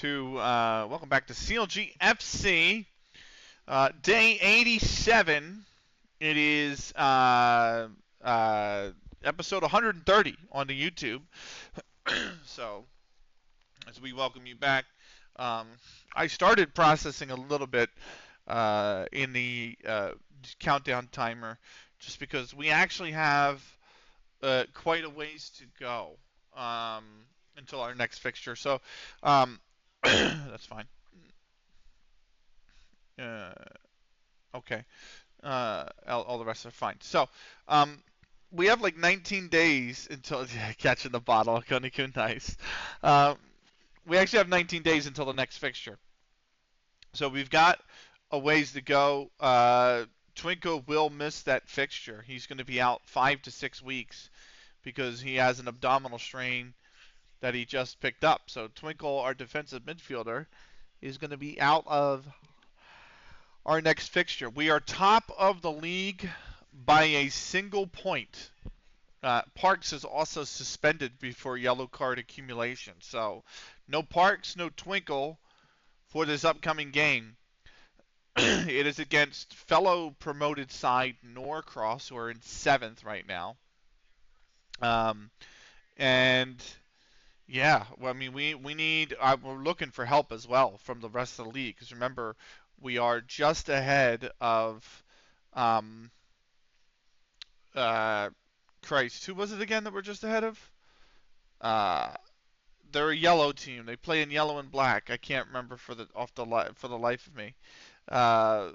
Welcome back to CLG FC, day 87. It is episode 130 on the YouTube. So, as we welcome you back, I started processing a little bit in the countdown timer, just because we actually have quite a ways to go until our next fixture. So, that's fine. Uh, okay. All the rest are fine. So, we have like 19 days until catching the bottle. Gonna go nice. Uh, we actually have 19 days until the next fixture. So we've got a ways to go. Twinkle will miss that fixture. He's going to be out 5 to 6 weeks because he has an abdominal strain that he just picked up. So Twinkle, our defensive midfielder, is going to be out of our next fixture. We are top of the league by a single point. Parks is also suspended before yellow card accumulation. So no Parks, no Twinkle for this upcoming game. It is against fellow promoted side Norcross, who are in 7th right now. Um, and yeah, well, I mean, we need. We're looking for help as well from the rest of the league. Because remember, we are just ahead of, um, uh, Christ, who was it again that we're just ahead of? Uh, they're a yellow team. They play in yellow and black. I can't remember for the life of me. Uh,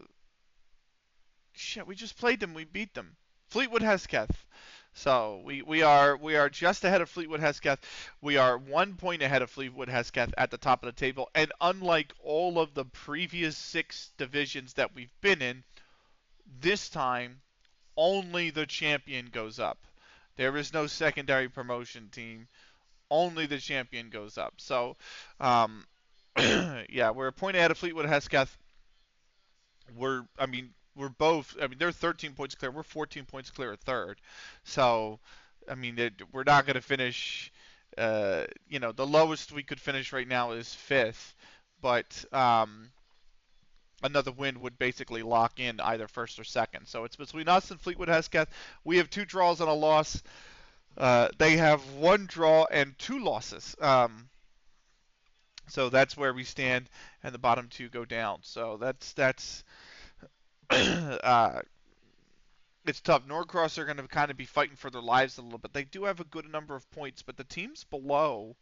Shit, we just played them. We beat them. Fleetwood Hesketh. So we are just ahead of Fleetwood Hesketh. We are 1 point ahead of Fleetwood Hesketh at the top of the table. And unlike all of the previous 6 divisions that we've been in, this time only the champion goes up. There is no secondary promotion team. Only the champion goes up. So, um, yeah, we're a point ahead of Fleetwood Hesketh. We're both. I mean, they're 13 points clear. We're 14 points clear at third. So, I mean, we're not going to finish. The lowest we could finish right now is fifth, but another win would basically lock in either first or second. So it's between us and Fleetwood Hesketh. We have 2 draws and a loss. They have 1 draw and 2 losses. So that's where we stand, and the bottom 2 go down. So that's it's tough. Norcross are going to kind of be fighting for their lives a little bit. They do have a good number of points, but the teams below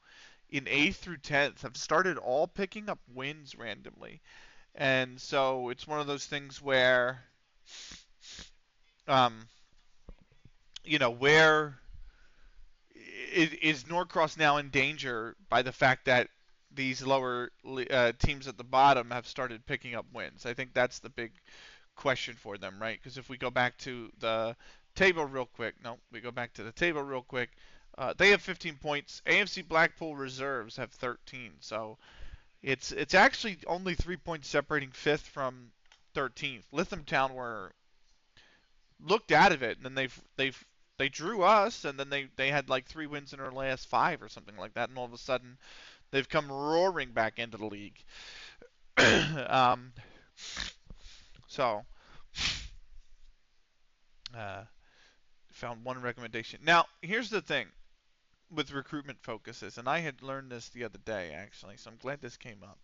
in 8th through 10th have started all picking up wins randomly. And so it's one of those things where, um, where is Norcross now in danger by the fact that these lower teams at the bottom have started picking up wins? I think that's the big question for them, right? Because if we go back to the table real quick, no, we go back to the table real quick. They have 15 points. AFC Blackpool reserves have 13. So it's actually only 3 points separating 5th from 13th. Lythamstown were looked out of it, and then they drew us, and then they had like 3 wins in their last 5 or something like that, and all of a sudden they've come roaring back into the league. um, so uh, found one recommendation. Now, here's the thing with recruitment focuses, and I had learned this the other day actually, so I'm glad this came up.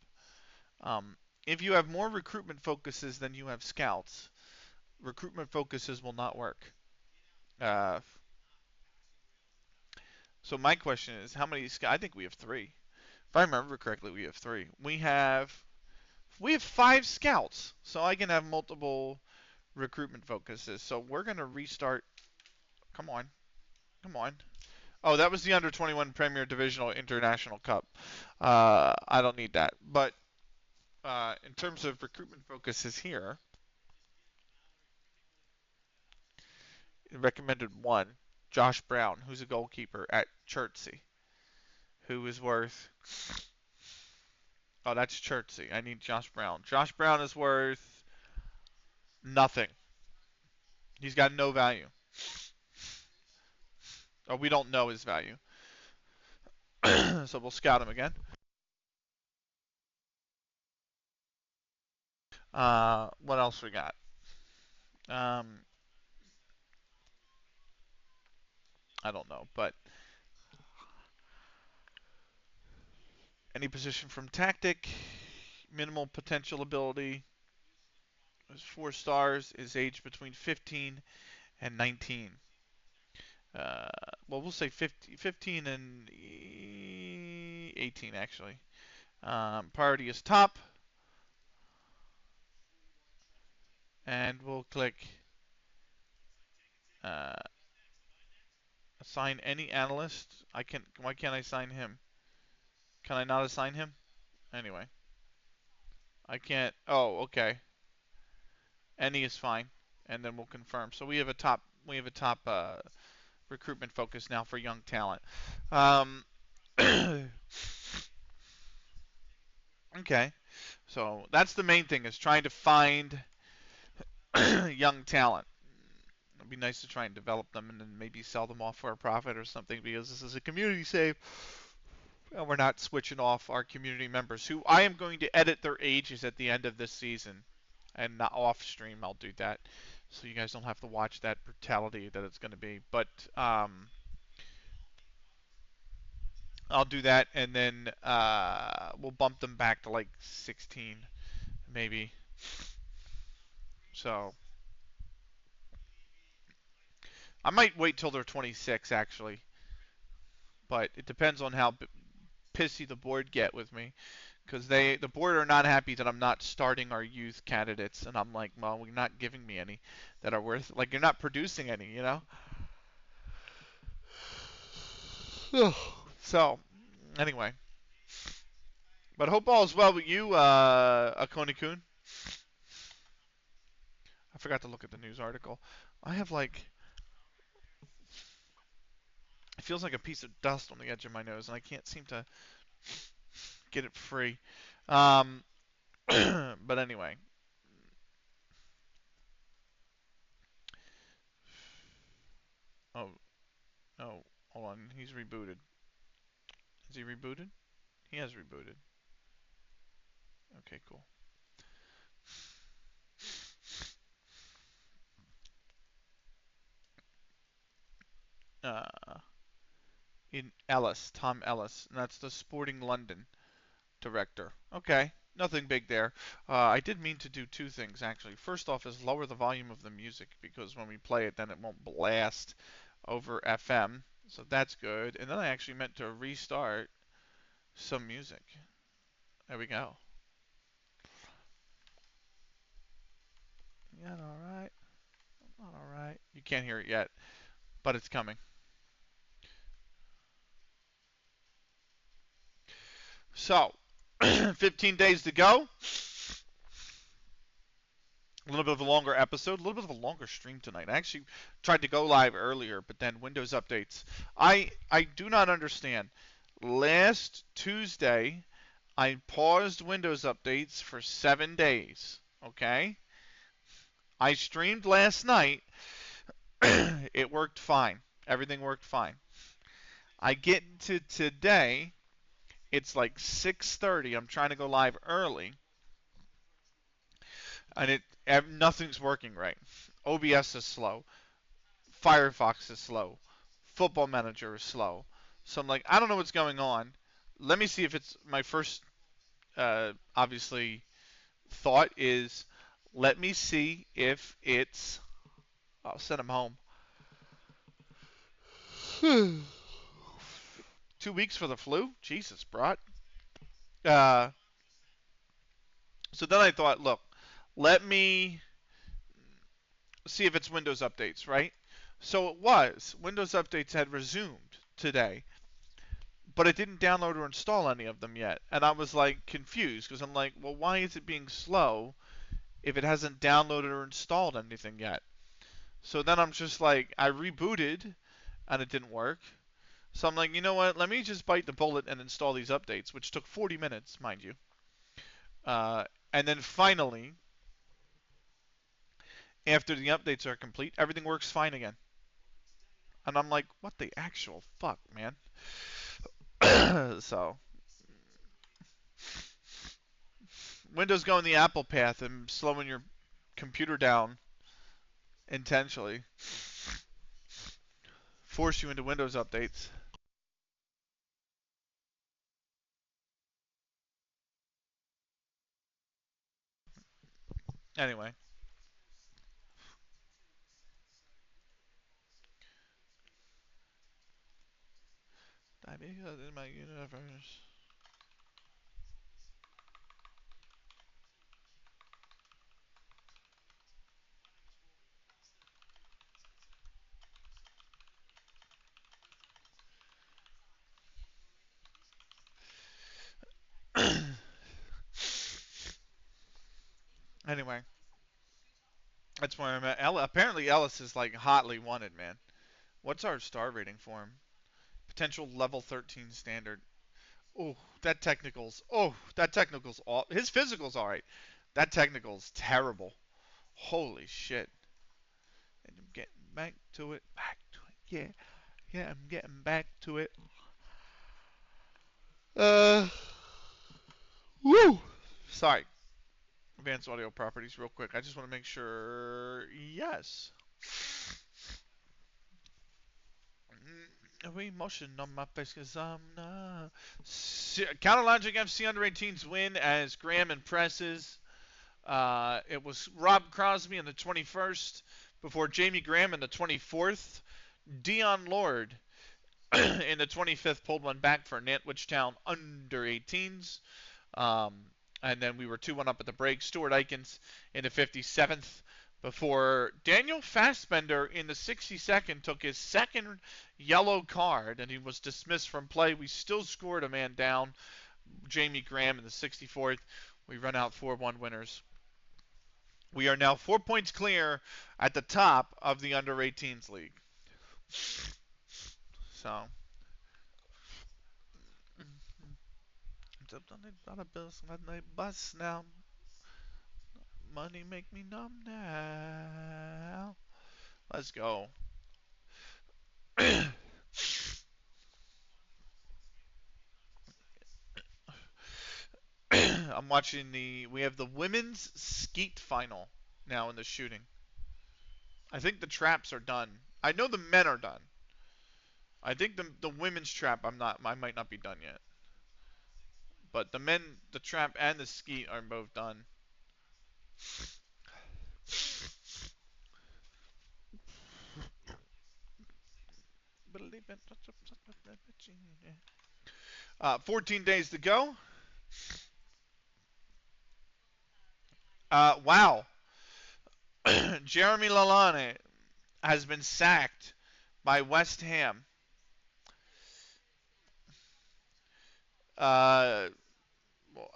Um, if you have more recruitment focuses than you have scouts, recruitment focuses will not work. Uh, so my question is, how many scouts? I think we have 3. If I remember correctly, we have 3. We have 5 scouts, so I can have multiple recruitment focuses. So we're gonna restart. Come on, come on. Oh, that was the under 21 Premier Divisional International Cup. I don't need that. But in terms of recruitment focuses here, recommended 1, Josh Brown, who's a goalkeeper at Chertsey, who is worth. Oh, that's Chertsey. I need Josh Brown. Josh Brown is worth nothing. He's got no value. Oh, we don't know his value. So we'll scout him again. What else we got? Um, I don't know, but any position from tactic, minimal potential ability, is 4 stars, is aged between 15 and 19. Uh, well, we'll say 15 and 18 actually. Priority is top, and we'll click uh, assign any analyst. I can. Why can't I assign him? Can I not assign him? Anyway, I can't. Oh, okay. Any is fine, and then we'll confirm. So we have a top. We have a top recruitment focus now for young talent. Um, okay, so that's the main thing is trying to find young talent. It'd be nice to try and develop them and then maybe sell them off for a profit or something because this is a community save and we're not switching off our community members who I am going to edit their ages at the end of this season and not off stream. I'll do that so you guys don't have to watch that brutality that it's going to be. But I'll do that and then we'll bump them back to like 16 maybe. So I might wait till they're 26 actually, but it depends on how pissy the board get with me because the board are not happy that I'm not starting our youth candidates, and I'm like, well, you're not giving me any that are worth like you're not producing any, you know. So anyway, but hope all is well with you, Akoni Kun. I forgot to look at the news article. I have like it feels like a piece of dust on the edge of my nose, and I can't seem to get it free. Um, but anyway, oh, oh, hold on, he's rebooted. Is he rebooted? He has rebooted. Okay, cool. Uh, in Ellis, Tom Ellis, and that's the Sporting London director. Okay, nothing big there. I did mean to do two things actually. First off, is lower the volume of the music because when we play it, then it won't blast over FM. So that's good. And then I actually meant to restart some music. There we go. Yeah, all right. Not all right. You can't hear it yet, but it's coming. So, 15 days to go. A little bit of a longer episode, a little bit of a longer stream tonight. I actually tried to go live earlier, but then Windows updates. I do not understand. Last Tuesday, I paused Windows updates for 7 days. Okay, I streamed last night. It worked fine. Everything worked fine. I get to today. It's like 6:30. I'm trying to go live early, and nothing's working right. OBS is slow. Firefox is slow. Football Manager is slow. So I'm like, I don't know what's going on. Let me see if it's my first, obviously, thought is let me see if it's. I'll send him home. 2 weeks for the flu? Jesus, brought. Uh, so then I thought, look, let me see if it's Windows updates, right? So it was. Windows updates had resumed today, but it didn't download or install any of them yet. And I was like confused because I'm like, well, why is it being slow if it hasn't downloaded or installed anything yet? So then I'm just like, I rebooted and it didn't work. So I'm like, you know what? Let me just bite the bullet and install these updates, which took 40 minutes, mind you. Uh, and then finally, after the updates are complete, everything works fine again. And I'm like, what the actual fuck, man? So Windows going the Apple path and slowing your computer down intentionally. Force you into Windows updates. Anyway. In my universe. Anyway, that's where I'm at. Apparently Ellis is like hotly wanted, man. What's our star rating for him? Potential level 13 standard. Oh, that technical's. Oh, that technical's all. His physical's all right. That technical's terrible. Holy shit. And I'm getting back to it. Back to it. Yeah. Yeah, I'm getting back to it. Uh. Woo. Sorry. Advanced audio properties, real quick. I just want to make sure. Yes. Emotion on my face because I'm not. Counterlogic FC under 18s win as Graham impresses. It was Rob Crosby in the 21st before Jamie Graham in the 24th. Dion Lord in the 25th pulled one back for Nantwich Town under 18s. Um, and then we were 2-1 up at the break. Stuart Aikens in the 57th before Daniel Fassbender in the 62nd took his second yellow card and he was dismissed from play. We still scored a man down. Jamie Graham in the 64th. We run out 4-1 winners. We are now 4 points clear at the top of the under 18s league. So. Bus now. Money make me numb now. Let's go. I'm watching we have the women's skeet final now in the shooting. I think the traps are done. I know the men are done. I think the women's trap I might not be done yet. But the men, the trap and the skeet are both done. Believe it. 14 days to go. Wow. Jeremy Lalane has been sacked by West Ham. Uh,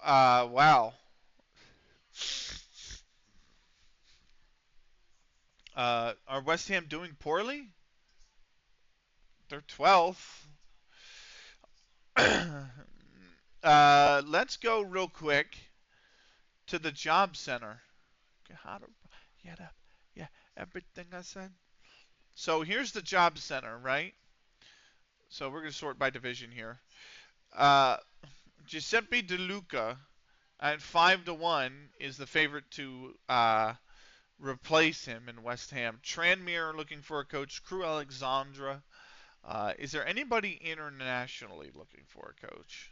wow. Are West Ham doing poorly? They're 12th. Let's go real quick to the job center. How to get up? Yeah, everything I said. So here's the job center, right? So we're gonna sort by division here. Uh, Giuseppe De Luca at 5-1 is the favorite to replace him in West Ham. Tranmere looking for a coach. Crew Alexandra. Is there anybody internationally looking for a coach?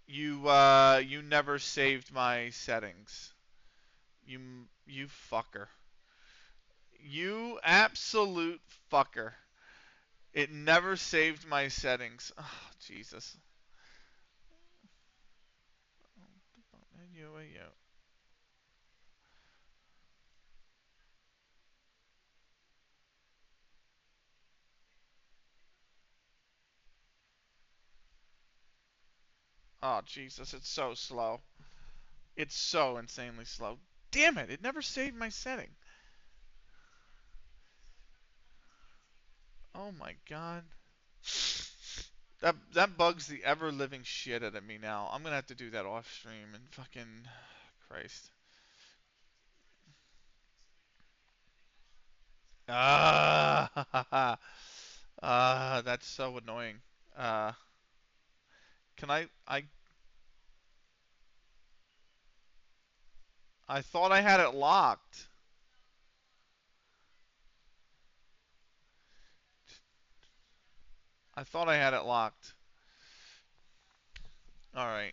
You never saved my settings. You fucker. You absolute fucker. It never saved my settings. Oh, Jesus. Oh, Jesus, it's so slow. It's so insanely slow. Damn it, it never saved my setting. Oh my god. That bugs the ever living shit out of me now. I'm gonna have to do that off stream and fucking Christ. Ah, that's so annoying. Uh, Can I thought I had it locked. I thought I had it locked. All right.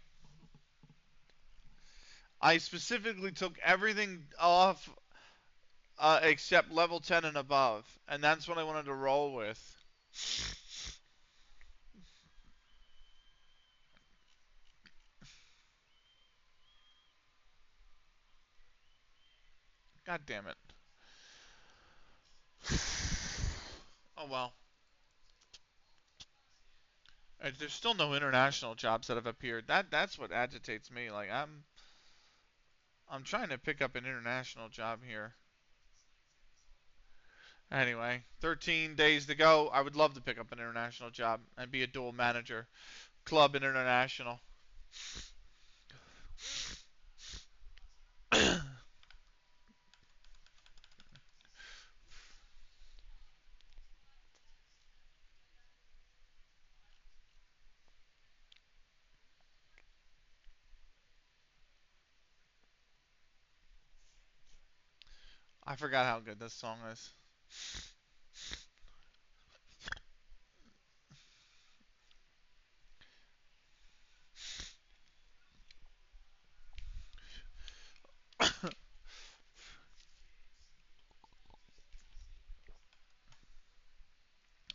I specifically took everything off except level 10 and above, and that's what I wanted to roll with. God damn it. Oh well. There's still no international jobs that have appeared. That's what agitates me. Like I'm trying to pick up an international job here. Anyway, 13 days to go. I would love to pick up an international job and be a dual manager. Club international. I forgot how good this song is.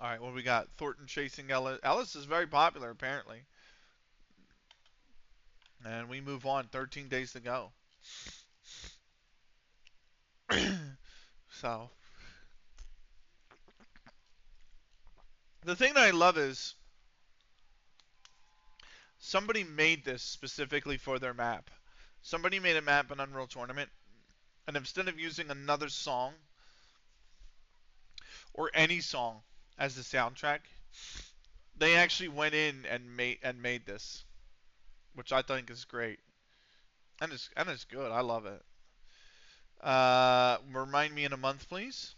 All right, what we got? Thornton chasing Ellis. Ellis is very popular apparently. And we move on. 13 days to go. So the thing that I love is somebody made this specifically for their map. Somebody made a map in Unreal Tournament, and instead of using another song or any song as the soundtrack, they actually went in and made this, which I think is great. And it's good. I love it. Remind me in a month, please.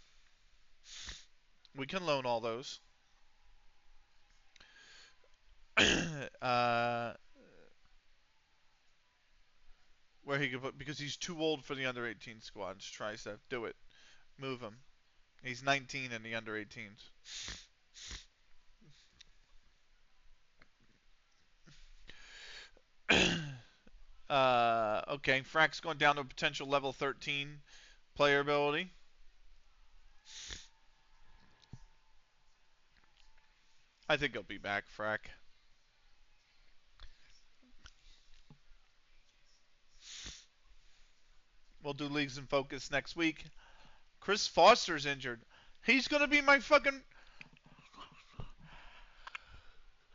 We can loan all those. uh, where he could put because he's too old for the under 18 squad. Just try to do it. Move him. He's 19 in the under 18s. Okay, Frack's going down to a potential level 13 player ability. I think he'll be back, Frack. We'll do leagues and focus next week. Chris Foster's injured. He's gonna be my fucking.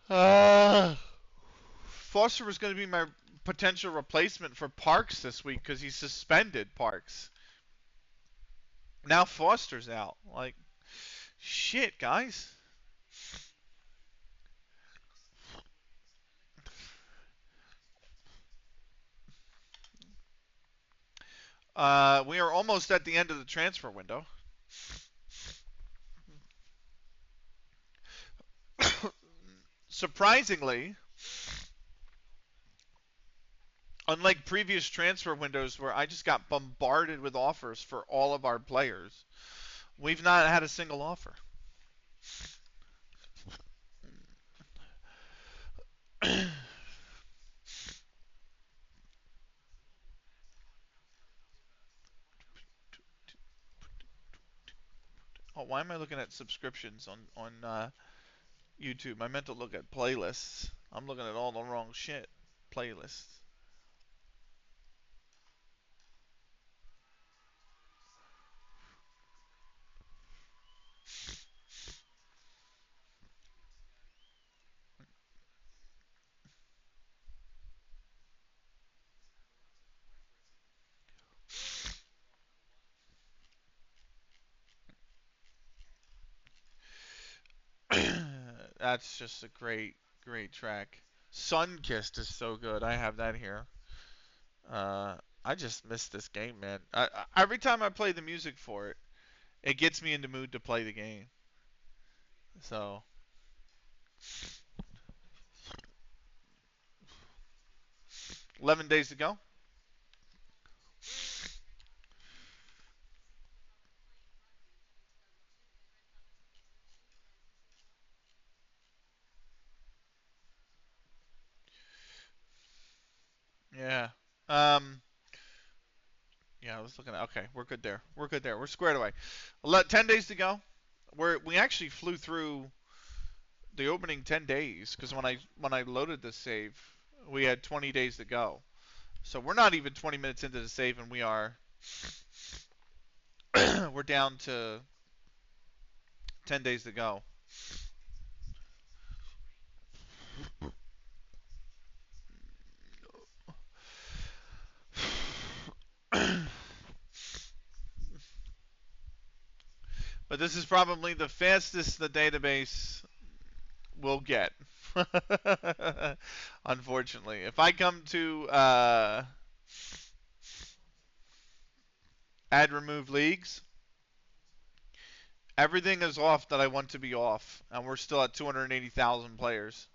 Foster was gonna be my potential replacement for Parks this week because he suspended Parks. Now Foster's out. Like, shit, guys. We are almost at the end of the transfer window. Surprisingly, unlike previous transfer windows where I just got bombarded with offers for all of our players, we've not had a single offer. Oh, why am I looking at subscriptions on YouTube? I meant to look at playlists. I'm looking at all the wrong shit. Playlists. That's just a great track. Sunkissed is so good. I have that here. I just miss this game, man. Every time I play the music for it, it gets me in the mood to play the game. So 11 days to go. Yeah. Um. Yeah, I was looking at. Okay, we're good there. We're good there. We're squared away. 10 days to go. We actually flew through the opening 10 days because when I loaded the save, we had 20 days to go. So we're not even 20 minutes into the save, and we're down to 10 days to go. But this is probably the fastest the database will get. Unfortunately, if I come to add remove leagues, everything is off that I want to be off, and we're still at 280,000 players.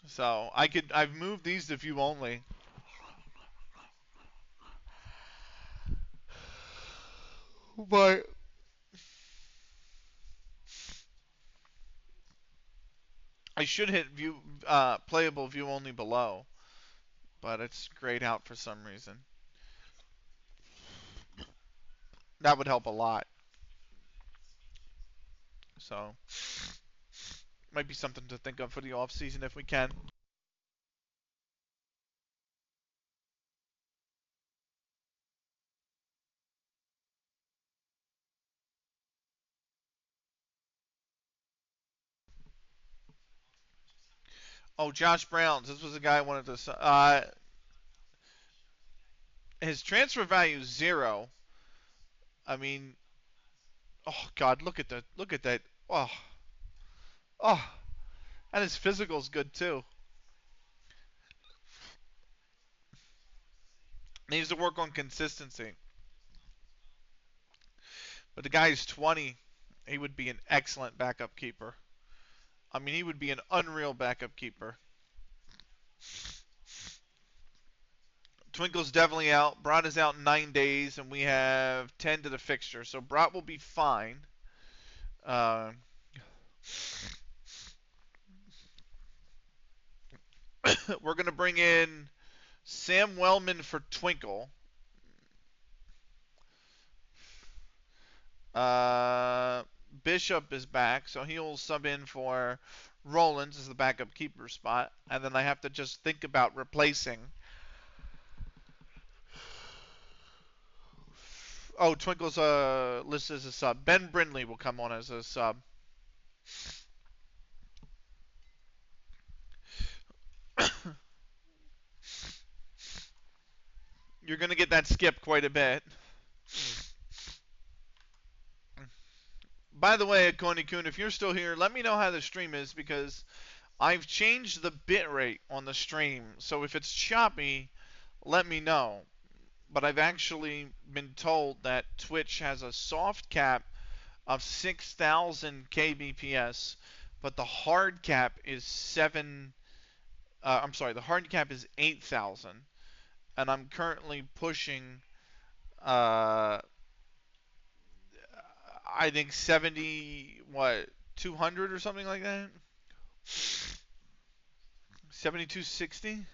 So I've moved these to view only. But I should hit view playable view only below, but it's grayed out for some reason. That would help a lot. So might be something to think of for the off season if we can. Oh, Josh Browns. This was a guy I wanted to. His transfer value is 0. I mean, oh God, look at that. Oh, oh, and his physical's good too. Needs to work on consistency. But the guy's 20. He would be an excellent backup keeper. I mean, he would be an unreal backup keeper. Twinkle's definitely out. Brat is out in 9 days, and we have 10 to the fixture. So Brat will be fine. Uh, we're going to bring in Sam Wellman for Twinkle. Uh, Bishop is back, so he'll sub in for Rollins as the backup keeper spot. And then I have to just think about replacing. Oh, Twinkle's listed as a sub. Ben Brindley will come on as a sub. You're going to get that skip quite a bit. By the way, Coney-kun, if you're still here, let me know how the stream is because I've changed the bit rate on the stream. So if it's choppy, let me know. But I've actually been told that Twitch has a soft cap of 6,000 kbps, but the hard cap is 7. I'm sorry, the hard cap is 8,000, and I'm currently pushing. Uh, I think 200 or something like that. 7260.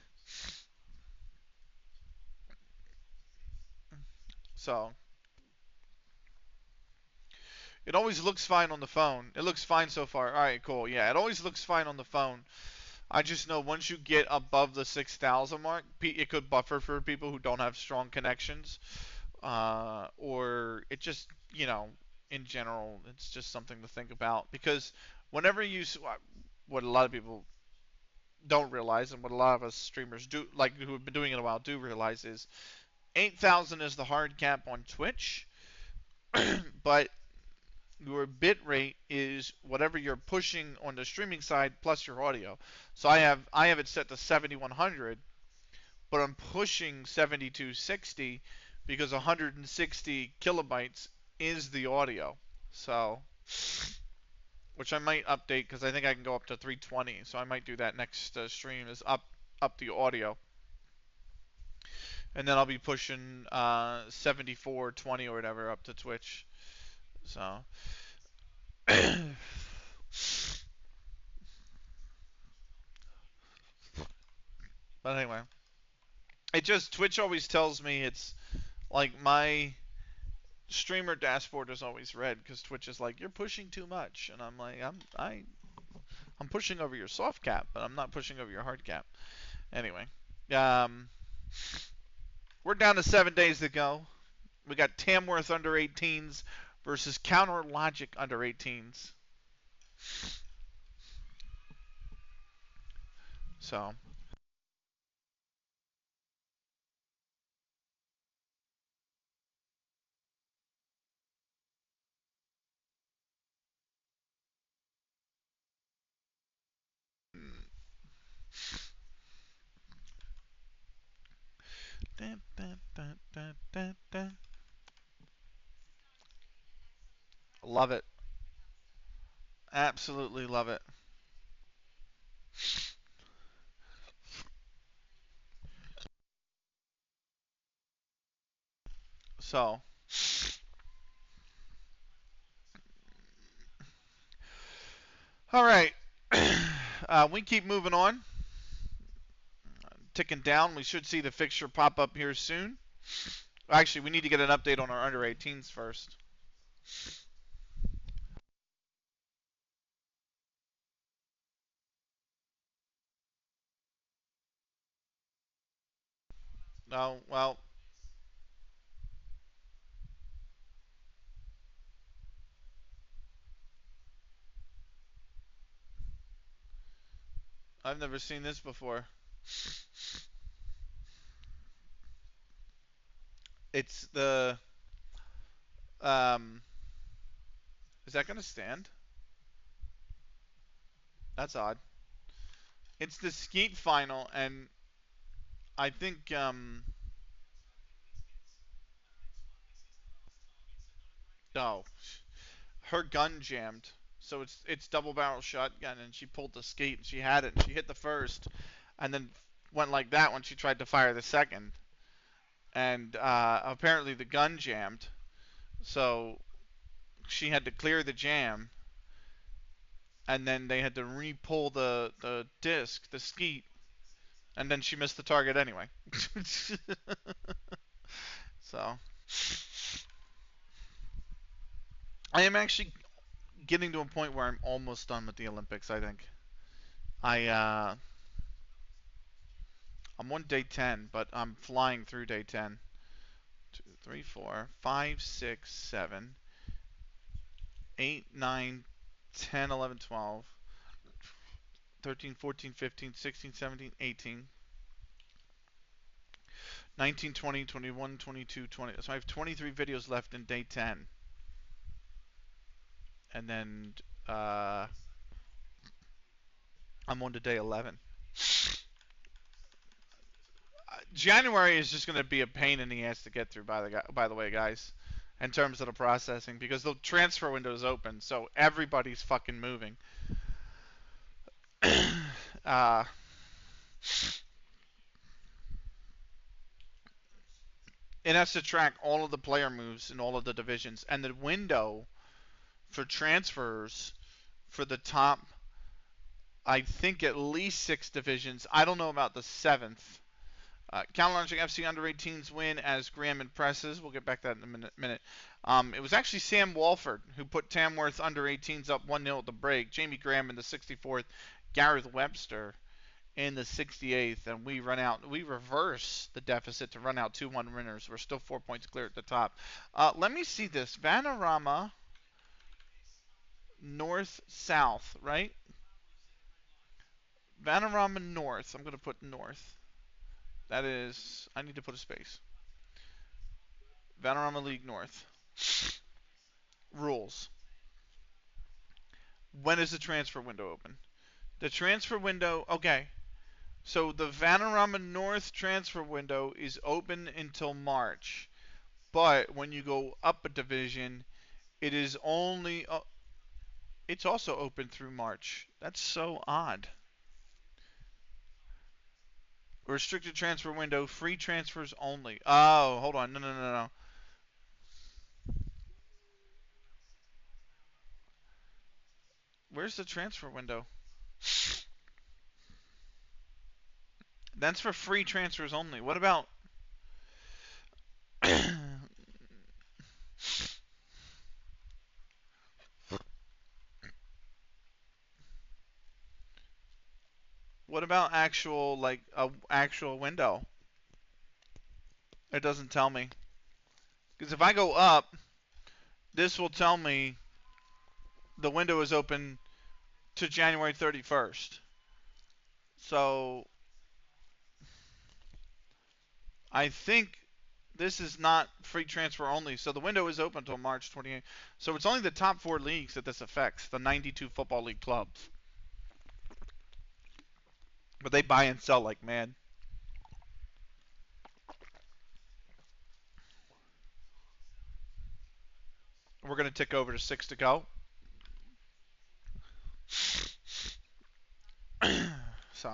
So it always looks fine on the phone. It looks fine so far. All right, cool. Yeah, it always looks fine on the phone. I just know once you get above the 6,000 mark, it could buffer for people who don't have strong connections, or it just, in general, it's just something to think about because whenever you, what a lot of people don't realize, and what a lot of us streamers do, like who have been doing it a while, do realize is 8,000 is the hard cap on Twitch, but your bit rate is whatever you're pushing on the streaming side plus your audio. So I have it set to 7100, but I'm pushing 7260 because 160 kilobytes is the audio. So, which I might update because I think I can go up to 320. So I might do that next stream is up the audio. and then I'll be pushing 74-20 or whatever up to Twitch. So, but anyway, it just Twitch always tells me it's like my streamer dashboard is always red because Twitch is like you're pushing too much, and I'm like I'm pushing over your soft cap, but I'm not pushing over your hard cap. Anyway, um, we're down to 7 days to go. We got Tamworth under 18s versus Counter Logic under 18s. So, dun, dun, dun, dun, dun, dun. Love it. Absolutely love it. So, all right. We keep moving on. Ticking down. We should see the fixture pop up here soon. Actually, we need to get an update on our under 18s first. No, well, I've never seen this before. It's the um. Is that gonna stand? That's odd. It's the skeet final, and I think no, her gun jammed. So it's double barrel shotgun, and she pulled the skeet, and she had it, and she hit the first, and then went like that when she tried to fire the second, and apparently the gun jammed, so she had to clear the jam, and then they had to re-pull the disc, the skeet, and then she missed the target anyway. So I am actually getting to a point where I'm almost done with the Olympics. I think I'm on day 10, but I'm flying through day 10. 2, 3, 4, 5, 6, 7, 8, 9, 10, 11, 12, 13, 14, 15, 16, 17, 18, 19, 20, 21, 22, 20. So I have 23 videos left in day 10. And then uh, I'm on to day 11. January is just going to be a pain in the ass to get through. By the way, guys, in terms of the processing, because the transfer window is open, so everybody's fucking moving. uh, it has to track all of the player moves in all of the divisions, and the window for transfers for the top, I think at least 6 divisions. I don't know about the seventh. Counter FC under 18s win as Graham impresses. We'll get back to that in a minute. It was actually Sam Walford who put Tamworth under 18s up 1-0 at the break. Jamie Graham in the 64th. Gareth Webster in the 68th. And we reverse the deficit to run out 2-1 winners. We're still 4 points clear at the top. Let me see this. Vanarama North-South, right? Vanarama North. I'm going to put North. That is, I need to put a space. Vanarama League North. Rules. When is the transfer window open? The transfer window, okay. So the Vanarama North transfer window is open until March. But when you go up a division, it is only, it's also open through March. That's so odd. Restricted transfer window, free transfers only. Oh, hold on. No. Where's the transfer window? That's for free transfers only. What about what about actual like a actual window? It doesn't tell me. Because if I go up, this will tell me the window is open to January 31st. So I think this is not free transfer only. So the window is open until March 28th. So it's only the top 4 leagues that this affects, the 92 Football League clubs. But they buy and sell like mad. We're going to tick over to 6 to go. So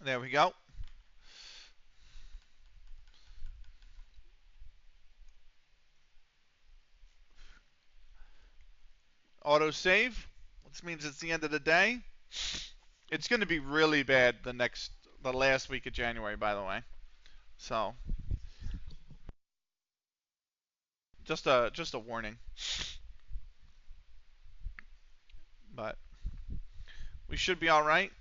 there we go. Auto save, which means it's the end of the day. It's going to be really bad the last week of January, by the way. So just a warning. But we should be all right.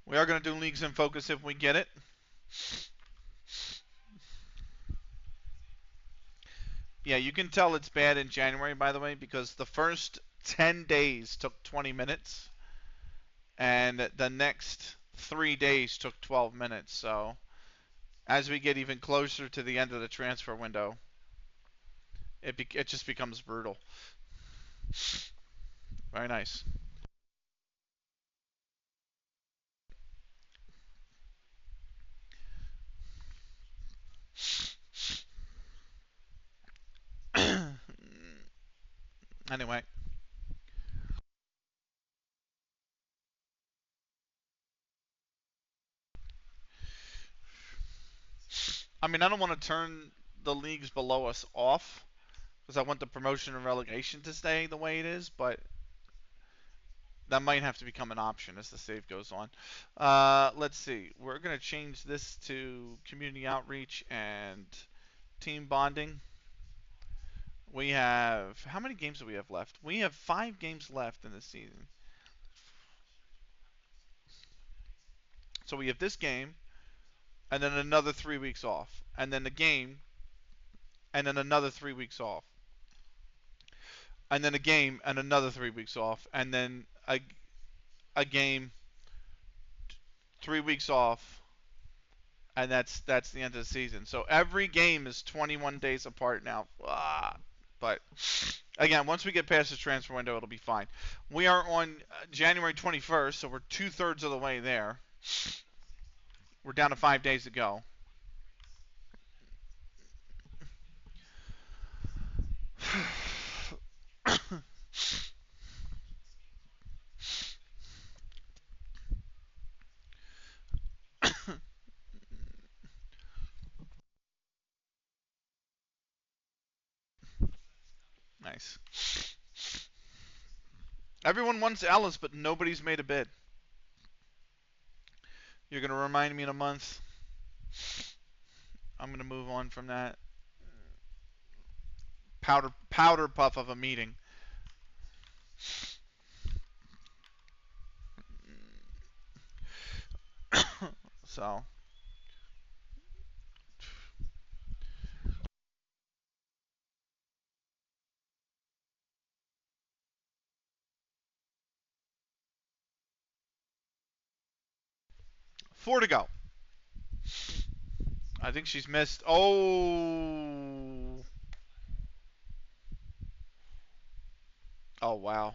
We are going to do leagues in focus if we get it. Yeah, you can tell it's bad in January, by the way, because the first 10 days took 20 minutes, and the next 3 days took 12 minutes. So as we get even closer to the end of the transfer window, it just becomes brutal. Very nice. Anyway, I mean, I don't want to turn the leagues below us off because I want the promotion and relegation to stay the way it is, but that might have to become an option as the save goes on. Let's see. We're going to change this to community outreach and team bonding. We have, how many games do we have left? We have 5 games left in this season. So we have this game, and then another 3 weeks off, and then the game, and then another 3 weeks off, and then a game, and another 3 weeks off, and then a game, 3 weeks off, and that's the end of the season. So every game is 21 days apart now. But again, once we get past the transfer window, it'll be fine. We are on January 21st, so we're 2/3 of the way there. We're down to 5 days to go. Nice. Everyone wants Ellis, but nobody's made a bid. You're gonna remind me in a month. I'm gonna move on from that powder puff of a meeting. So 4 to go. I think she's missed. Oh. Oh, wow.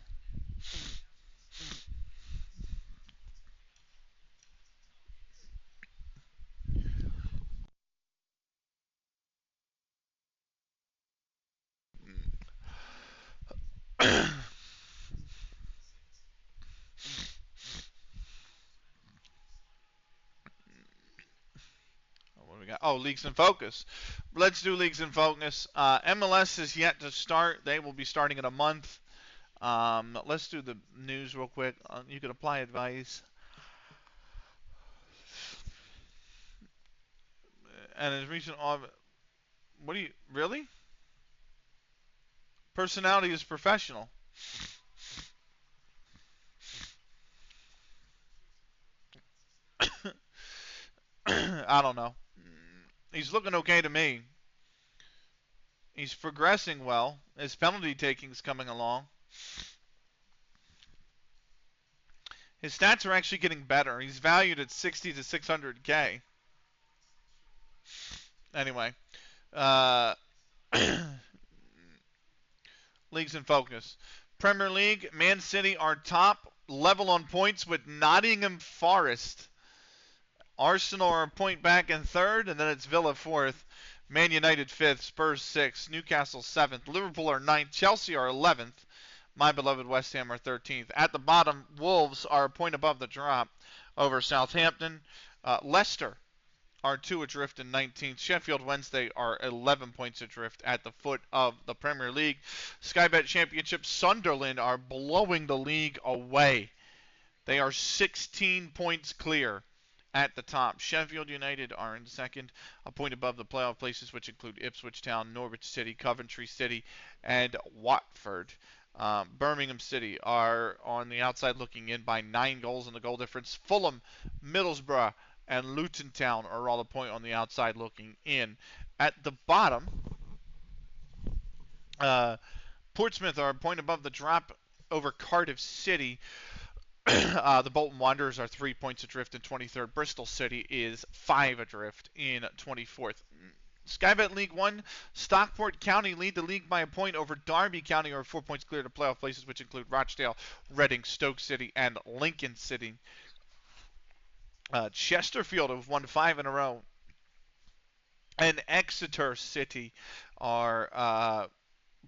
What do we got? Oh, Leagues in Focus. Let's do Leagues in Focus. MLS is yet to start. They will be starting in a month. Let's do the news real quick. You can apply advice. And his recent. What do you. Really? Personality is professional. I don't know. He's looking okay to me. He's progressing well. His penalty taking's coming along. His stats are actually getting better. He's valued at 60 to 600K. Anyway, uh, leagues in focus. Premier League, Man City are top, level on points with Nottingham Forest. Arsenal are a point back in third, and then it's Villa fourth. Man United fifth, Spurs sixth, Newcastle seventh, Liverpool are ninth, Chelsea are 11th. My beloved West Ham are 13th. At the bottom, Wolves are a point above the drop over Southampton. Leicester are 2 adrift in 19th. Sheffield Wednesday are 11 points adrift at the foot of the Premier League. Sky Bet Championship, Sunderland are blowing the league away. They are 16 points clear at the top. Sheffield United are in second, a point above the playoff places, which include Ipswich Town, Norwich City, Coventry City, and Watford. Birmingham City are on the outside looking in by 9 goals in the goal difference. Fulham, Middlesbrough, and Luton Town are all a point on the outside looking in. At the bottom, Portsmouth are a point above the drop over Cardiff City. The Bolton Wanderers are 3 points adrift in 23rd. Bristol City is 5 adrift in 24th. Skybet League 1, Stockport County lead the league by a point over Derby County, are 4 points clear to playoff places, which include Rochdale, Reading, Stoke City, and Lincoln City. Chesterfield have won 5 in a row, and Exeter City are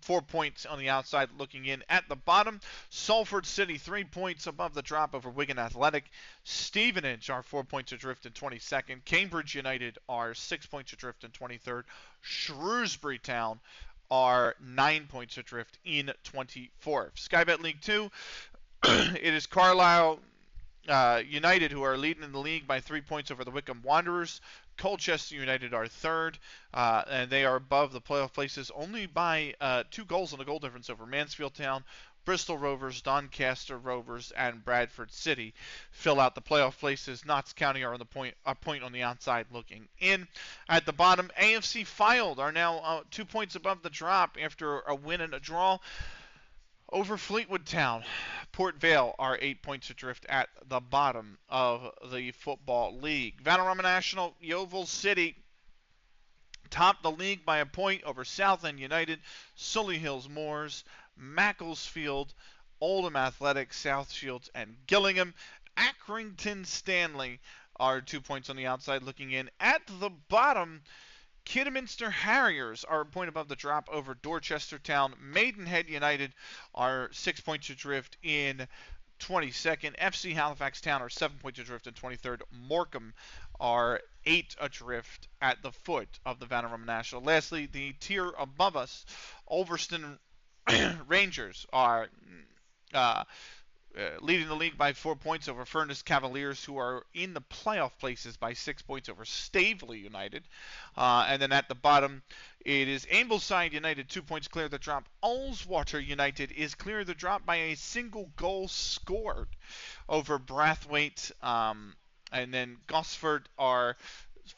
4 points on the outside looking in. At the bottom, Salford City 3 points above the drop over Wigan Athletic. Stevenage are 4 points adrift in 22nd. Cambridge United are 6 points adrift in 23rd. Shrewsbury Town are 9 points adrift in 24th. Skybet League 2, it is Carlisle United, who are leading in the league by 3 points over the Wycombe Wanderers. Colchester United are third, and they are above the playoff places only by 2 goals and a goal difference over Mansfield Town. Bristol Rovers, Doncaster Rovers, and Bradford City fill out the playoff places. Notts County are on a point on the outside looking in. At the bottom, AFC Fylde are now 2 points above the drop after a win and a draw over Fleetwood Town. Port Vale are 8 points adrift at the bottom of the Football League. Vanarama National, Yeovil City top the league by a point over Southend United, Sully Hills Moors, Macclesfield, Oldham Athletic, South Shields, and Gillingham. Accrington Stanley are 2 points on the outside looking in. At the bottom, Kidderminster Harriers are a point above the drop over Dorchester Town. Maidenhead United are 6 points adrift in 22nd. FC Halifax Town are 7 points adrift in 23rd. Morecambe are 8 adrift at the foot of the Vanarama National. Lastly, the tier above us, Ulverston Rangers are leading the league by 4 points over Furness Cavaliers, who are in the playoff places by 6 points over Staveley United. And then at the bottom, it is Ambleside United, 2 points clear of the drop. Ullswater United is clear of the drop by a single goal scored over Brathwaite. And then Gosford are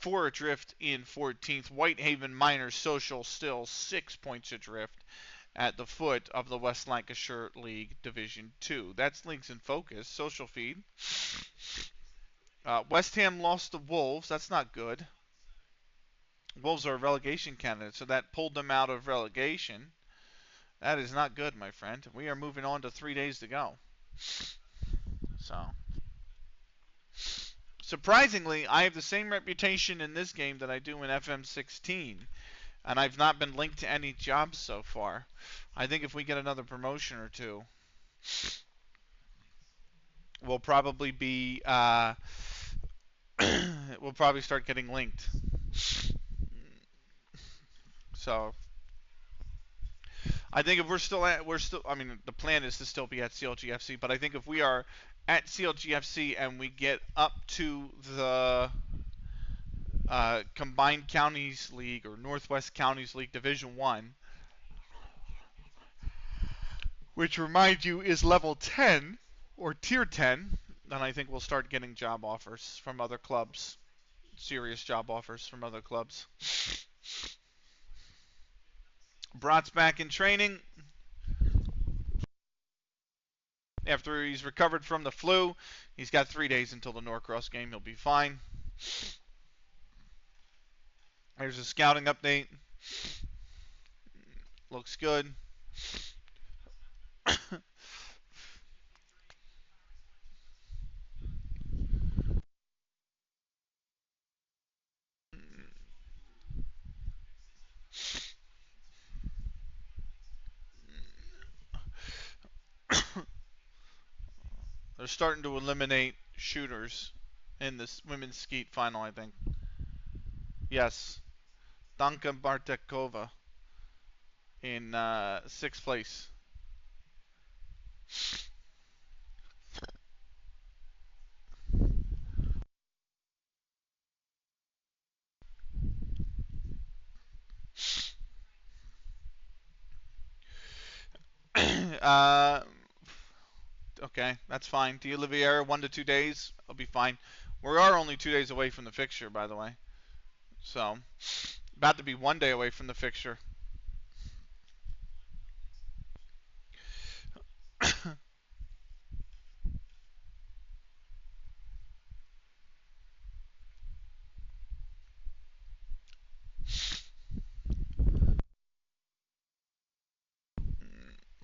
4 adrift in 14th. Whitehaven Miners Social still 6 points adrift at the foot of the West Lancashire League Division 2. That's Leagues in Focus. Social feed. West Ham lost to Wolves. That's not good. Wolves are a relegation candidate, so that pulled them out of relegation. That is not good, my friend. We are moving on to 3 days to go. So, surprisingly, I have the same reputation in this game that I do in FM16, and I've not been linked to any jobs so far. I think if we get another promotion or two, we'll probably be we'll probably start getting linked. So I think if I mean, the plan is to still be at CLG FC, but I think if we are at CLG FC and we get up to the Combined Counties League or Northwest Counties League Division 1, which remind you is level 10 or tier 10, then I think we'll start getting job offers from other clubs. Serious job offers from other clubs. Brat's back in training after he's recovered from the flu. He's got 3 days until the Norcross game. He'll be fine. Here's a scouting update. Looks good. They're starting to eliminate shooters in this women's skeet final, I think. Yes. Danka Bartekova in 6th place. Okay, that's fine. D'Oliveira, 1 to 2 days. I'll be fine. We are only 2 days away from the fixture, by the way. So, about to be 1 day away from the fixture.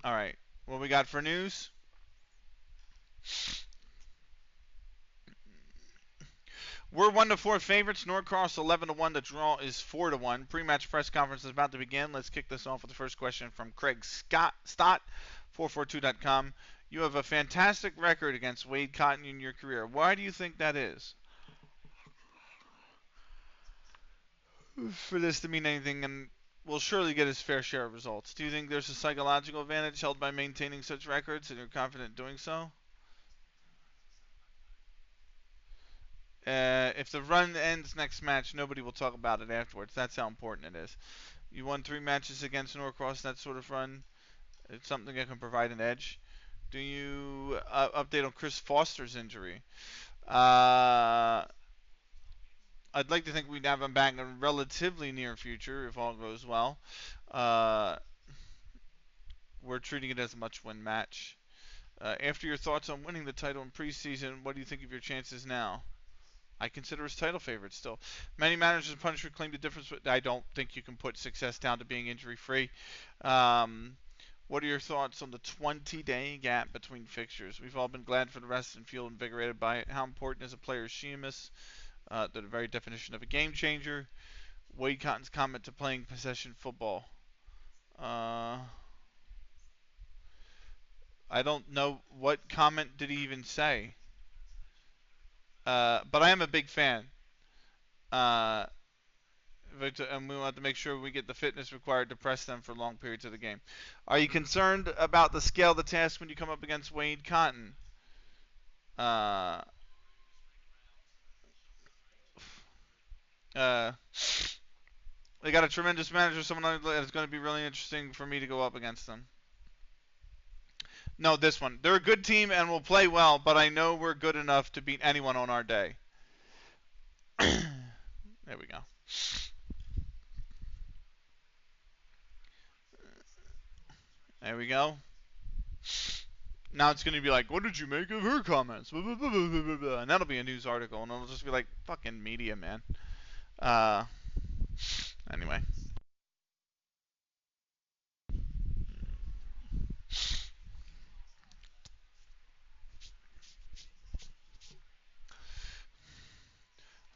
All right. What we got for news? We're 1 to 4 favorites. Norcross 11 to 1. The draw is 4 to 1. Pre-match press conference is about to begin. Let's kick this off with the first question from Craig Stott, 442.com. You have a fantastic record against Wade Cotton in your career. Why do you think that is? For this to mean anything, and will surely get his fair share of results. Do you think there's a psychological advantage held by maintaining such records, and you're confident doing so? If the run ends next match, nobody will talk about it afterwards. That's how important it is. You won 3 matches against Norcross. That sort of run, it's something that can provide an edge. Do you update on Chris Foster's injury? I'd like to think we'd have him back in a relatively near future if all goes well. We're treating it as a much-win match. After your thoughts on winning the title in preseason, what do you think of your chances now? I consider us title favorites still. Many managers and punishers claim the difference, but I don't think you can put success down to being injury-free. What are your thoughts on the 20-day gap between fixtures? We've all been glad for the rest and feel invigorated by it. How important is a player's Sheamus? The very definition of a game changer. Wade Cotton's comment to playing possession football. I don't know what comment did he even say. But I am a big fan. And we want to make sure we get the fitness required to press them for long periods of the game. Are you concerned about the scale of the task when you come up against Wade Cotton? They got a tremendous manager, someone that's going to be really interesting for me to go up against them. No, this one. They're a good team and will play well, but I know we're good enough to beat anyone on our day. There we go. There we go. Now it's going to be like, what did you make of her comments? And that'll be a news article, and it'll just be like, fucking media, man. Anyway.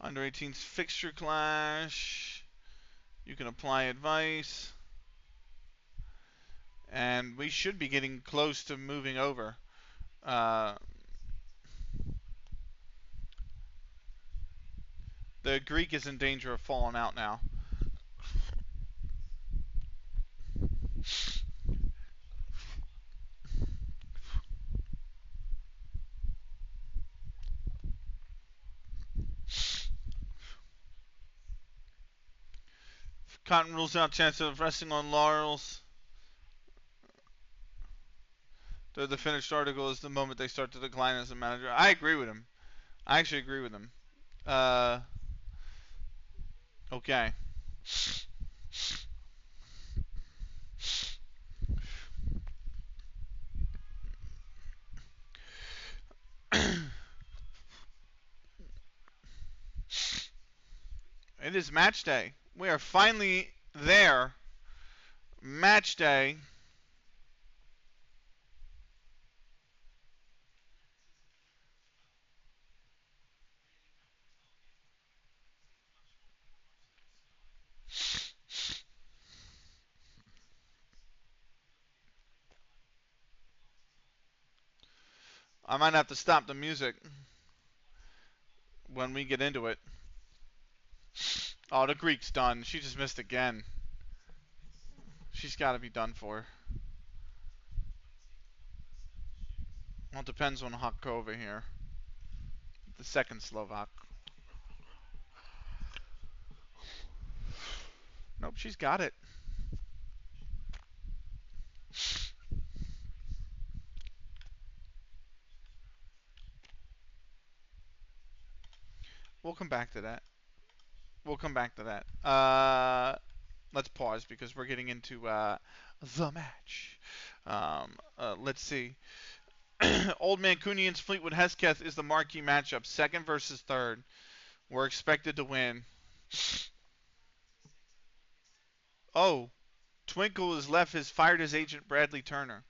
Under 18's fixture clash. You can apply advice. And we should be getting close to moving over. The Greek is in danger of falling out now. Cotton rules out chance of resting on laurels. The finished article is the moment they start to decline as a manager. I agree with him. I actually agree with him. Okay. It is match day. We are finally there. Match day. I might have to stop the music when we get into it. Oh, the Greek's done. She just missed again. She's got to be done for. Well, it depends on Hak over here. The second Slovak. Nope, she's got it. We'll come back to that. We'll come back to that. Let's pause because we're getting into the match. Let's see. Old Mancunian's Fleetwood Hesketh is the marquee matchup. Second versus third. We're expected to win. Oh, Twinkle has fired his agent Bradley Turner.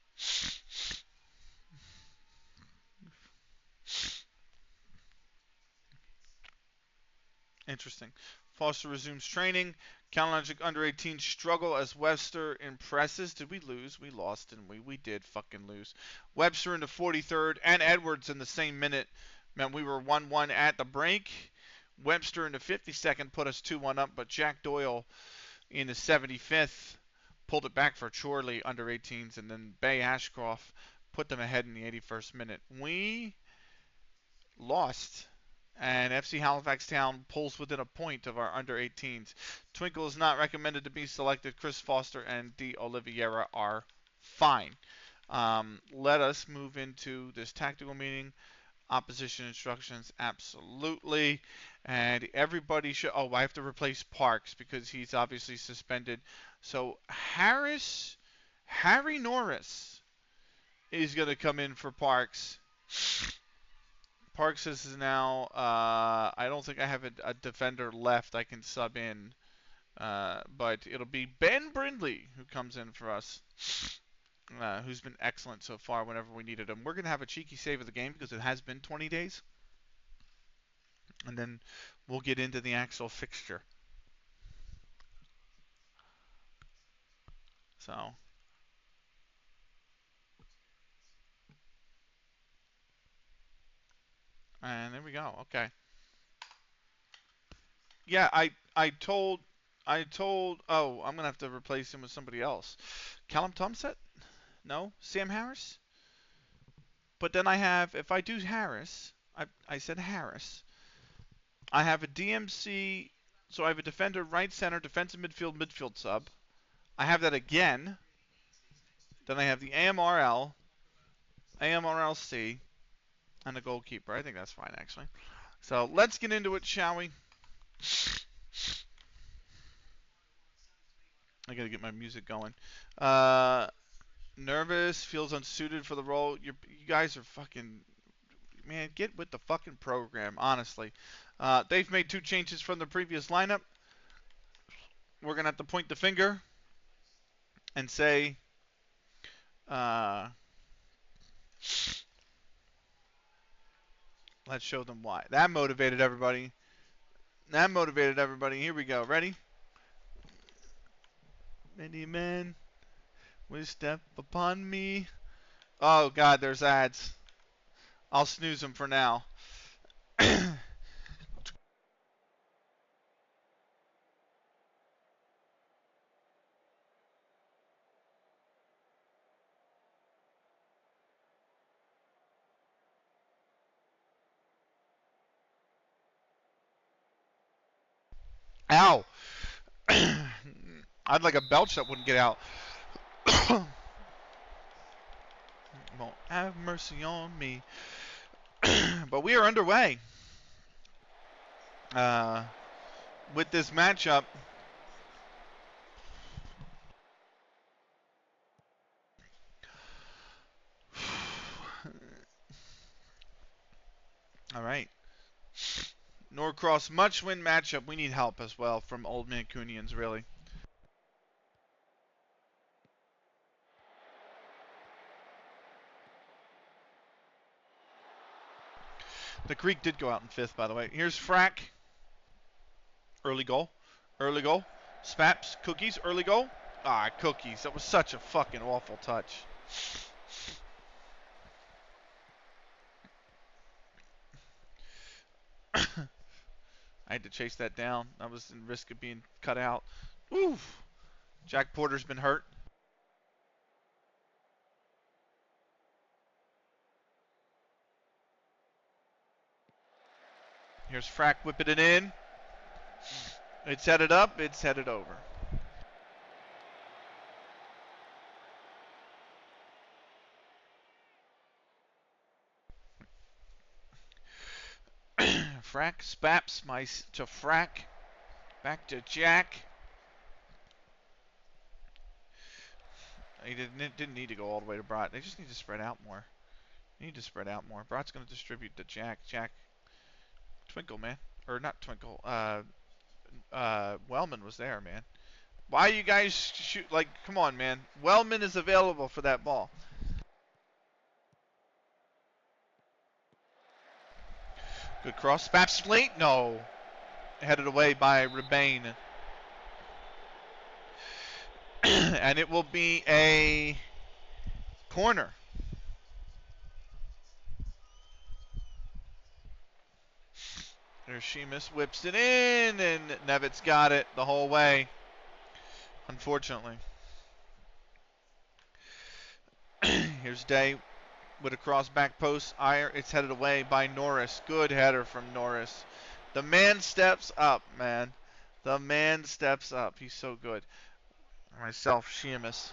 Interesting. Foster resumes training. Callogic under 18 struggle as Webster impresses. Did we lose? We lost, didn't we? We did fucking lose. Webster in the 43rd and Edwards in the same minute meant we were 1-1 at the break. Webster in the 52nd put us 2-1 up, but Jack Doyle in the 75th pulled it back for Chorley under 18s, and then Bay Ashcroft put them ahead in the 81st minute. We lost, and FC Halifax Town pulls within a point of our under 18s. Twinkle is not recommended to be selected. Chris Foster and De Oliveira are fine. Let us move into this tactical meeting. Opposition instructions, absolutely. And everybody should... Oh, I have to replace Parks because he's obviously suspended. So Harry Norris is going to come in for Parks. Parks is now... I don't think I have a defender left I can sub in. But it'll be Ben Brindley who comes in for us. Who's been excellent so far whenever we needed him. We're going to have a cheeky save of the game because it has been 20 days. And then we'll get into the actual fixture. So. And there we go. Okay. Yeah, I told, oh, I'm going to have to replace him with somebody else. Callum Thompson? No? Sam Harris? But then I have, if I do Harris, I said Harris. I have a DMC, so I have a defender, right center, defensive midfield, midfield sub. I have that again. Then I have the AMRL, AMRLC, and the goalkeeper. I think that's fine, actually. So let's get into it, shall we? I gotta get my music going. Nervous, feels unsuited for the role. You guys are fucking... Man, get with the fucking program, honestly. They've made 2 changes from the previous lineup. we're going to have to point the finger and say, let's show them why. That motivated everybody. Here we go. Ready? Many men will step upon me. Oh, God, there's ads. I'll snooze them for now. Ow! I'd like a belch that wouldn't get out. Won't have mercy on me. But we are underway with this matchup. All right. Norcross must-win matchup. We need help as well from Old Mancunians, really. The Greek did go out in fifth, by the way. Here's Frack. Early goal. Early goal. Spaps. Cookies. Early goal. Ah, Cookies. That was such a fucking awful touch. I had to chase that down. I was in risk of being cut out. Oof. Jack Porter's been hurt. Here's Frack whipping it in. It's headed up. It's headed over. Frack, Spaps, to Frack. Back to Jack. He didn't need to go all the way to Brat. They just need to spread out more. They need to spread out more. Brat's going to distribute to Jack. Jack. Twinkle, man. Or not Twinkle. Wellman was there, man. Why you guys shoot? Like, come on, man. Wellman is available for that ball. Good cross. Spaps late? No. Headed away by Rebane. And it will be a corner. There's Sheamus, whips it in, and Nevitz got it the whole way, unfortunately. Here's Day with a cross back post. It's headed away by Norris. Good header from Norris. The man steps up, man. The man steps up. He's so good. Myself, Sheamus.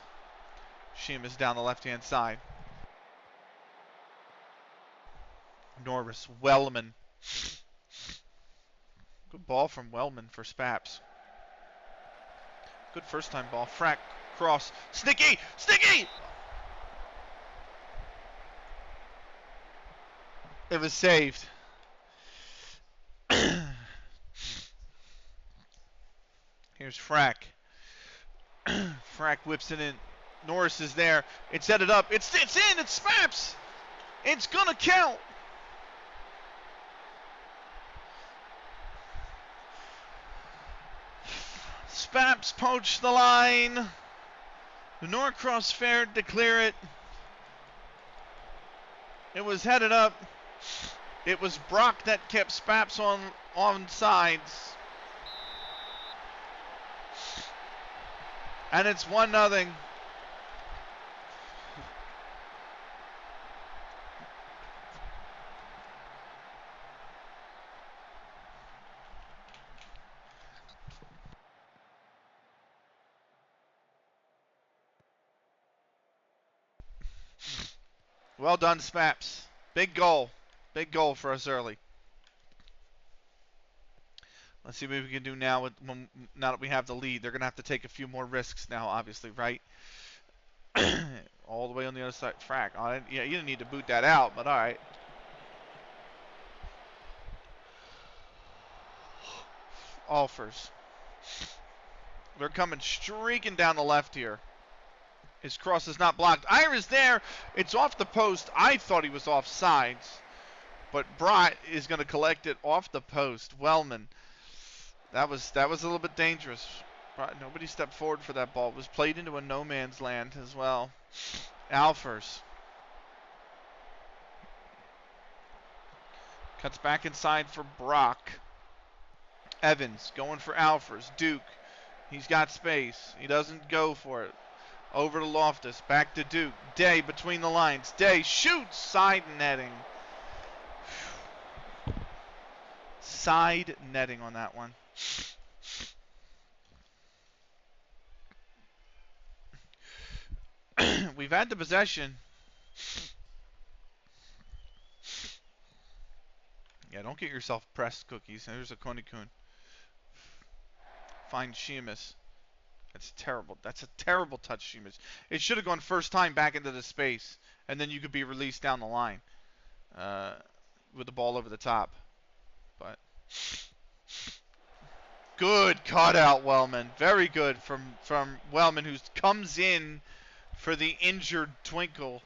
Sheamus down the left-hand side. Norris, Wellman. Good ball from Wellman for Spaps. Good first-time ball. Frack, cross. Sticky! Sticky! It was saved. Here's Frack. Frack whips it in. Norris is there. It's headed up. It's in. It's Spaps. It's gonna count. Spaps poached the line. The Norcross fared to clear it. It was headed up. It was Brock that kept Spaps on sides. And it's 1-0. Well done, Spaps. Big goal. Big goal for us early. Let's see what we can do now now that we have the lead. They're going to have to take a few more risks now, obviously, right? All the way on the other side. Frack. Yeah, you didn't need to boot that out, but all right. Offers. They're coming streaking down the left here. His cross is not blocked. Ira's there. It's off the post. I thought he was offsides. But Brott is going to collect it off the post. Wellman. That was a little bit dangerous. Nobody stepped forward for that ball. It was played into a no man's land as well. Alfers. Cuts back inside for Brock. Evans going for Alfers. Duke. He's got space. He doesn't go for it. Over to Loftus. Back to Duke. Day between the lines. Day shoots. Side netting. Side netting on that one. We've had the possession. Yeah, don't get yourself pressed, Cookies. There's a Konikun. Find Sheamus. That's terrible. That's a terrible touch, Sheamus. It should have gone first time back into the space, and then you could be released down the line with the ball over the top. But good cutout, Wellman. Very good from Wellman, who comes in for the injured Twinkle.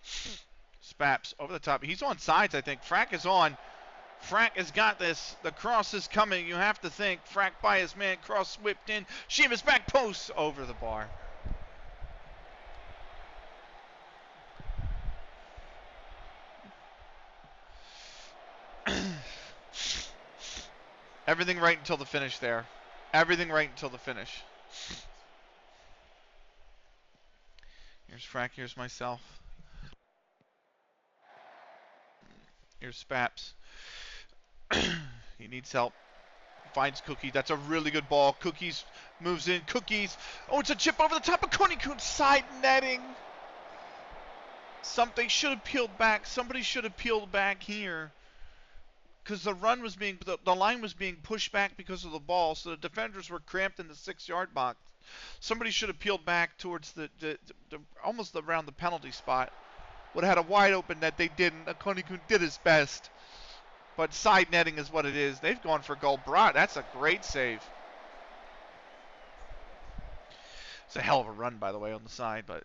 Spaps over the top. He's on sides, I think. Frack is on. Frack has got this. The cross is coming. You have to think. Frack by his man. Cross whipped in. Sheamus back post over the bar. Everything right until the finish there. Everything right until the finish. Here's Frack. Here's myself. Here's Spaps. He needs help. Finds Cookie. That's a really good ball. Cookies moves in. Cookies. Oh, it's a chip over the top of Konikun. Side netting. Something should have peeled back. Somebody should have peeled back here. Because the run was being, the line was being pushed back because of the ball. So the defenders were cramped in the 6-yard box. Somebody should have peeled back towards the almost around the penalty spot. Would have had a wide open net. They didn't. Konikun did his best. But side netting is what it is. They've gone for goal. Brott, that's a great save. It's a hell of a run, by the way, on the side, but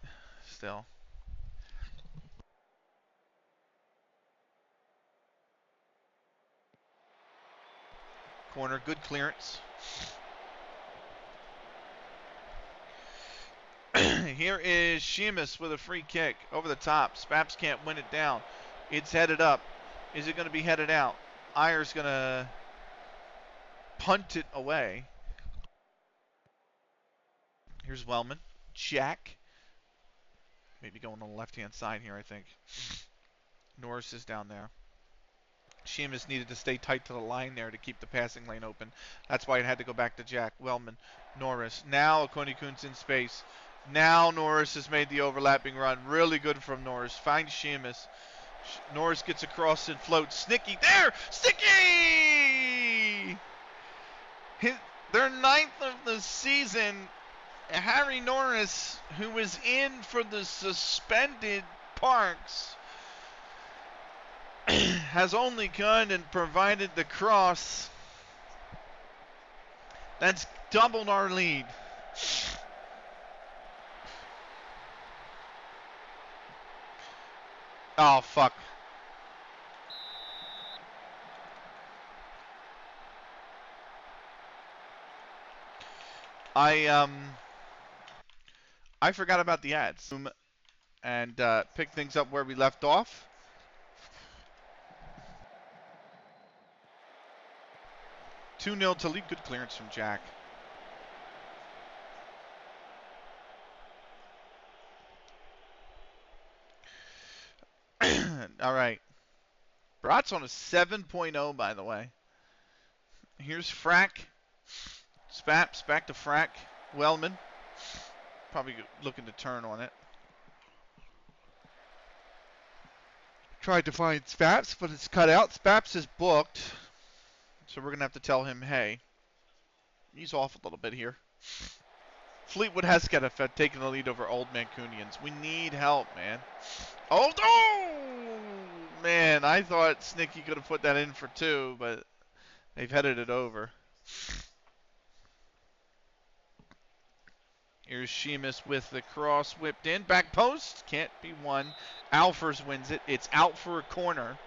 still. Corner, good clearance. Here is Sheamus with a free kick over the top. Spaps can't win it down. It's headed up. Is it going to be headed out? Ayer's going to punt it away. Here's Wellman. Jack. Maybe going on the left-hand side here, I think. Norris is down there. Sheamus needed to stay tight to the line there to keep the passing lane open. That's why it had to go back to Jack. Wellman. Norris. Now Konikun's in space. Now Norris has made the overlapping run. Really good from Norris. Finds Sheamus. Norris gets across and floats. Snicky there! Snicky! Their 9th of the season. Harry Norris, who was in for the suspended Parks, has only gone and provided the cross. That's doubled our lead. Oh, fuck. I forgot about the ads and pick things up where we left off. (2-0) to lead. Good clearance from Jack. All right. Brott's on a 7.0, by the way. Here's Frack. Spaps back to Frack. Wellman. Probably looking to turn on it. Tried to find Spaps, but it's cut out. Spaps is booked. So we're going to have to tell him, hey, he's off a little bit here. Fleetwood Hesketh taking the lead over Old Mancunians. We need help, man. Oh, man, I thought Snicky could have put that in for 2, but they've headed it over. Here's Sheamus with the cross whipped in. Back post. Can't be won. Alfers wins it. It's out for a corner.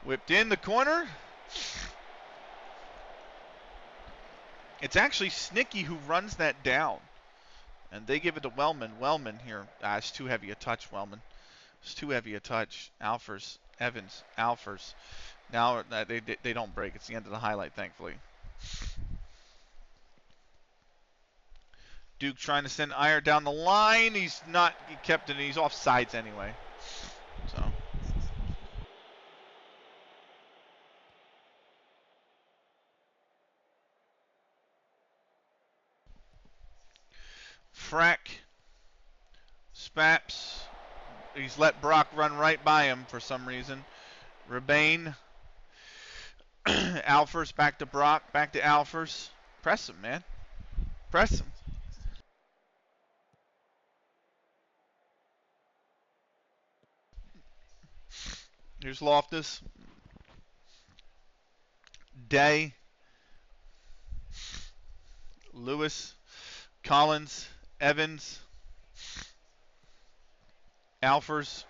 Whipped in the corner. It's actually Snicky who runs that down. And they give it to Wellman. Wellman here. It's too heavy a touch, Wellman. It's too heavy a touch. Alfers. Evans. Alfers. Now they don't break. It's the end of the highlight, thankfully. Duke trying to send Iyer down the line. He's not. He kept it. He's off sides anyway. So. Frack. Spaps. He's let Brock run right by him for some reason. Rebane. Alfers back to Brock. Back to Alfers. Press him, man. Press him. Here's Loftus. Day. Lewis. Collins. Evans. Alfers.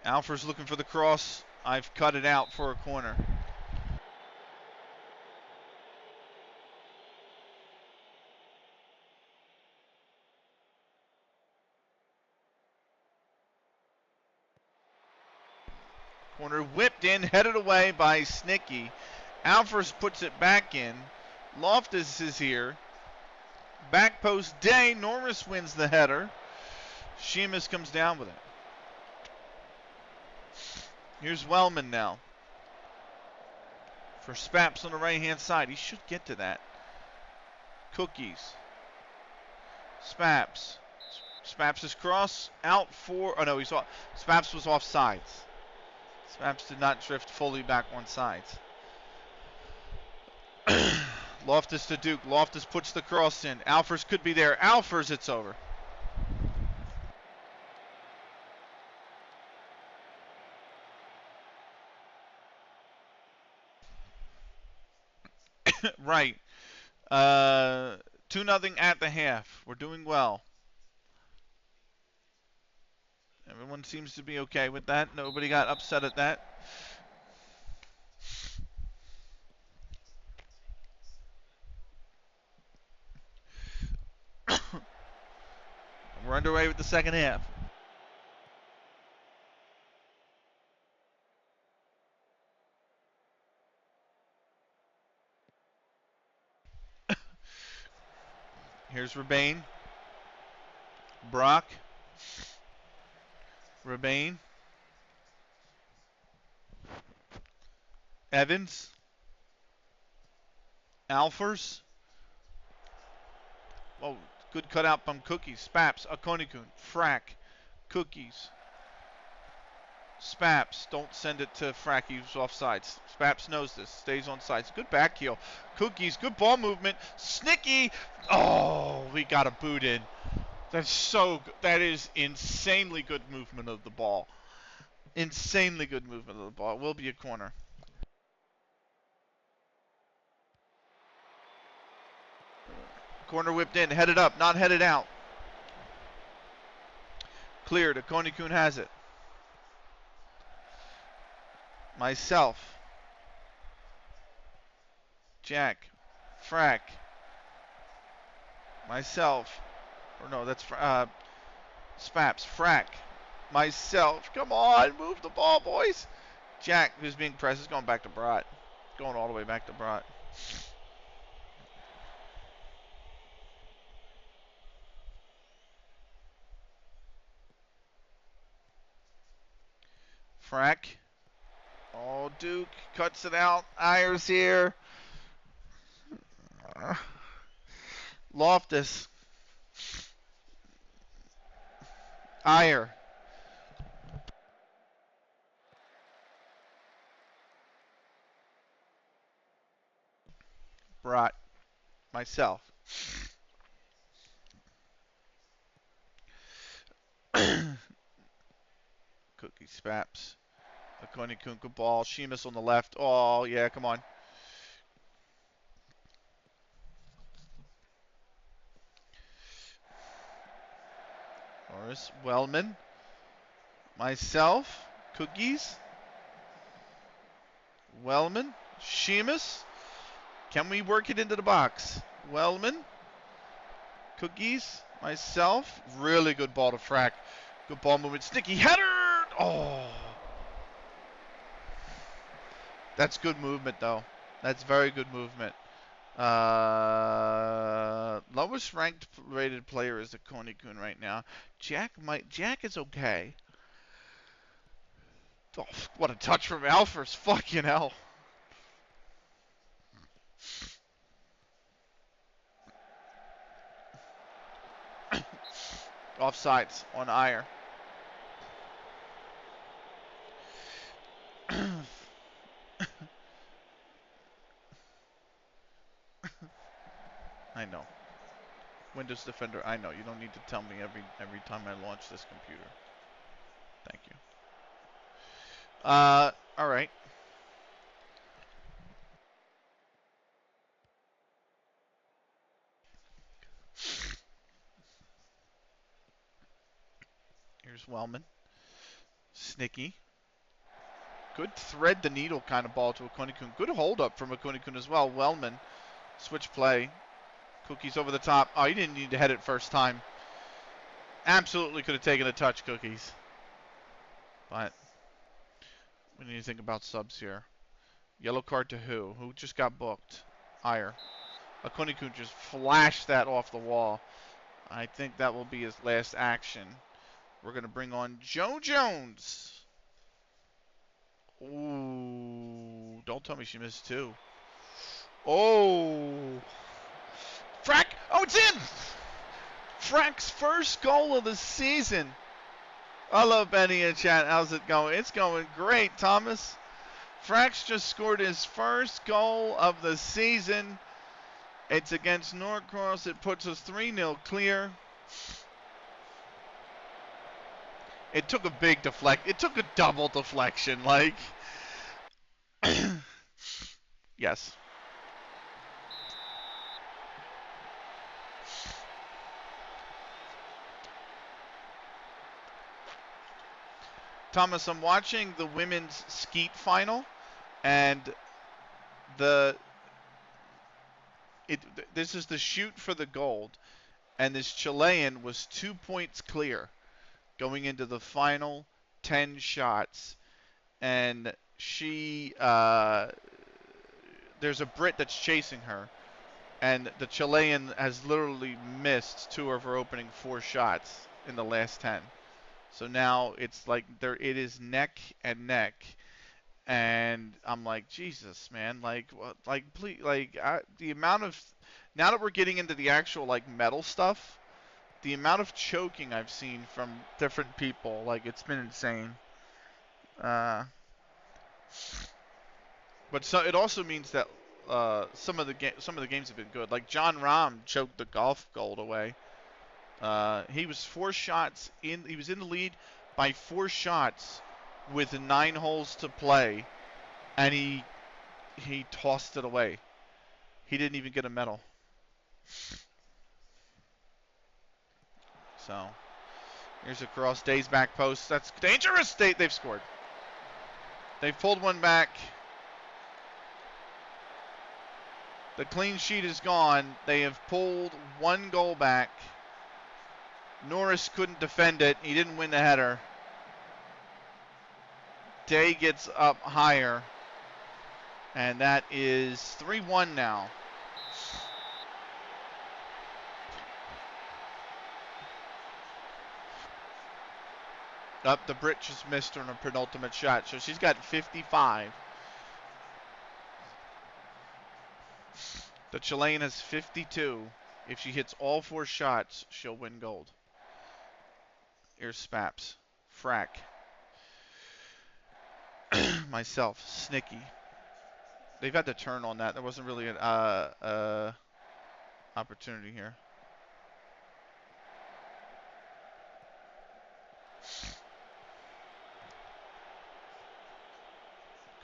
Alfers looking for the cross. I've cut it out for a corner. Corner whipped in, headed away by Snicky. Alfers puts it back in. Loftus is here. Back post Day. Norris wins the header. Sheamus comes down with it. Here's Wellman now. For Spaps on the right-hand side. He should get to that. Cookies. Spaps. Spaps' cross out for... Oh, no, he's off. Spaps was off sides. Spaps did not drift fully back on sides. Loftus to Duke. Loftus puts the cross in. Alfers could be there. Alfers, it's over. Right. 2-0 at the half. We're doing well. Everyone seems to be okay with that. Nobody got upset at that. We're underway with the second half. Here's Rebane. Brock. Rebane. Evans. Alfers. Oh, good cutout from Cookies. Spaps. Akonikun. Frack. Cookies. Spaps. Don't send it to Frack. He's off sides. Spaps knows this. Stays on sides. Good back heel. Cookies. Good ball movement. Snicky. Oh, we got a boot in. That's so good. That is insanely good movement of the ball. Insanely good movement of the ball. It will be a corner. Corner whipped in. Headed up. Not headed out. Cleared. Akonikun has it. Myself. Jack. Frack. Myself. Or no, that's Spaps. Frack. Myself. Come on. Move the ball, boys. Jack, who's being pressed, is going back to Brat. Going all the way back to Brat. Frack. Oh, Duke cuts it out. Ayer's here. Loftus. Iyer. Brat. Myself. Cookie Spaps. Akoni Kun, good ball. Sheamus on the left. Oh, yeah, come on. Norris, Wellman. Myself. Cookies. Wellman. Sheamus. Can we work it into the box? Wellman. Cookies. Myself. Really good ball to Frack. Good ball movement. Sticky header. Oh. That's good movement, though. That's very good movement. Lowest ranked rated player is Akoni Kun right now. Jack is okay. Oh, what a touch from Alfers. Fucking hell. Offsides on Iyer. I know. Windows Defender, I know. You don't need to tell me every time I launch this computer. Thank you. All right. Here's Wellman. Snicky. Good thread the needle kind of ball to Akoni Kun. Good hold up from Akoni Kun as well. Wellman. Switch play. Cookies over the top. Oh, he didn't need to head it first time. Absolutely could have taken a touch, Cookies. But we need to think about subs here. Yellow card to who? Who just got booked? Iyer. Akoni Kun just flashed that off the wall. I think that will be his last action. We're going to bring on Joe Jones. Ooh, don't tell me she missed two. Oh. Frack. Oh, it's in. Frack's first goal of the season. Hello, Benny in chat. How's it going? It's going great, Thomas. Frack's just scored his first goal of the season. It's against Norcross. It puts us 3-0 clear. It took a big deflect. It took a double deflection. Like, yes. Thomas, I'm watching the women's skeet final, and this is the shoot for the gold, and this Chilean was 2 points clear going into the final 10 shots, and she there's a Brit that's chasing her, and the Chilean has literally missed 2 of her opening 4 shots in the last 10. So now it's like it is neck and neck, and I'm like, Jesus, man, like, what, like, please, like, the amount of, now that we're getting into the actual like metal stuff, the amount of choking I've seen from different people, like, it's been insane. But so it also means that some of the games have been good. Like John Rahm choked the golf gold away. He was 4 shots in. He was in the lead by 4 shots with 9 holes to play, and he tossed it away. He didn't even get a medal. So here's a cross. Day's back post. That's dangerous. They've scored. They've pulled one back. The clean sheet is gone. They have pulled 1 goal back. Norris couldn't defend it. He didn't win the header. Day gets up higher. And that is 3-1 now. Up, the Brit just missed on a penultimate shot. So she's got 55. The Chilean has 52. If she hits all 4 shots, she'll win gold. Here's Spaps. Frack. Myself. Snicky. They've had to turn on that. There wasn't really an opportunity here.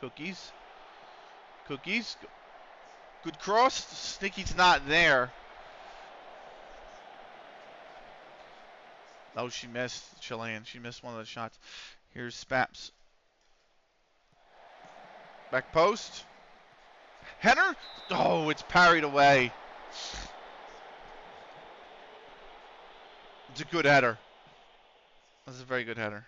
Cookies. Cookies. Good cross. Sneaky's not there. Oh, she missed. Chilean. She missed one of the shots. Here's Spaps. Back post. Header. Oh, it's parried away. It's a good header. That's a very good header.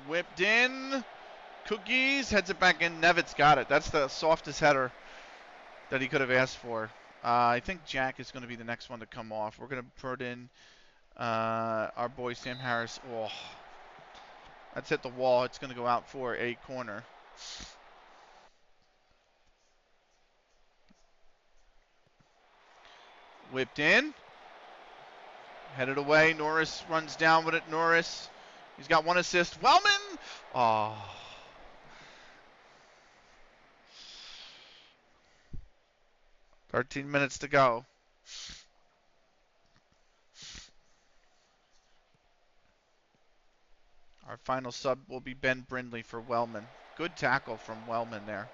Whipped in. Cookies. Heads it back in. Nevitt's got it. That's the softest header that he could have asked for. I think Jack is going to be the next one to come off. We're going to put in our boy Sam Harris. Oh, that's hit the wall. It's going to go out for a corner. Whipped in. Headed away. Norris runs down with it. Norris. He's got one assist. Wellman. Oh. "13 minutes to go. Our final sub will be Ben Brindley for Wellman. Good tackle from Wellman there.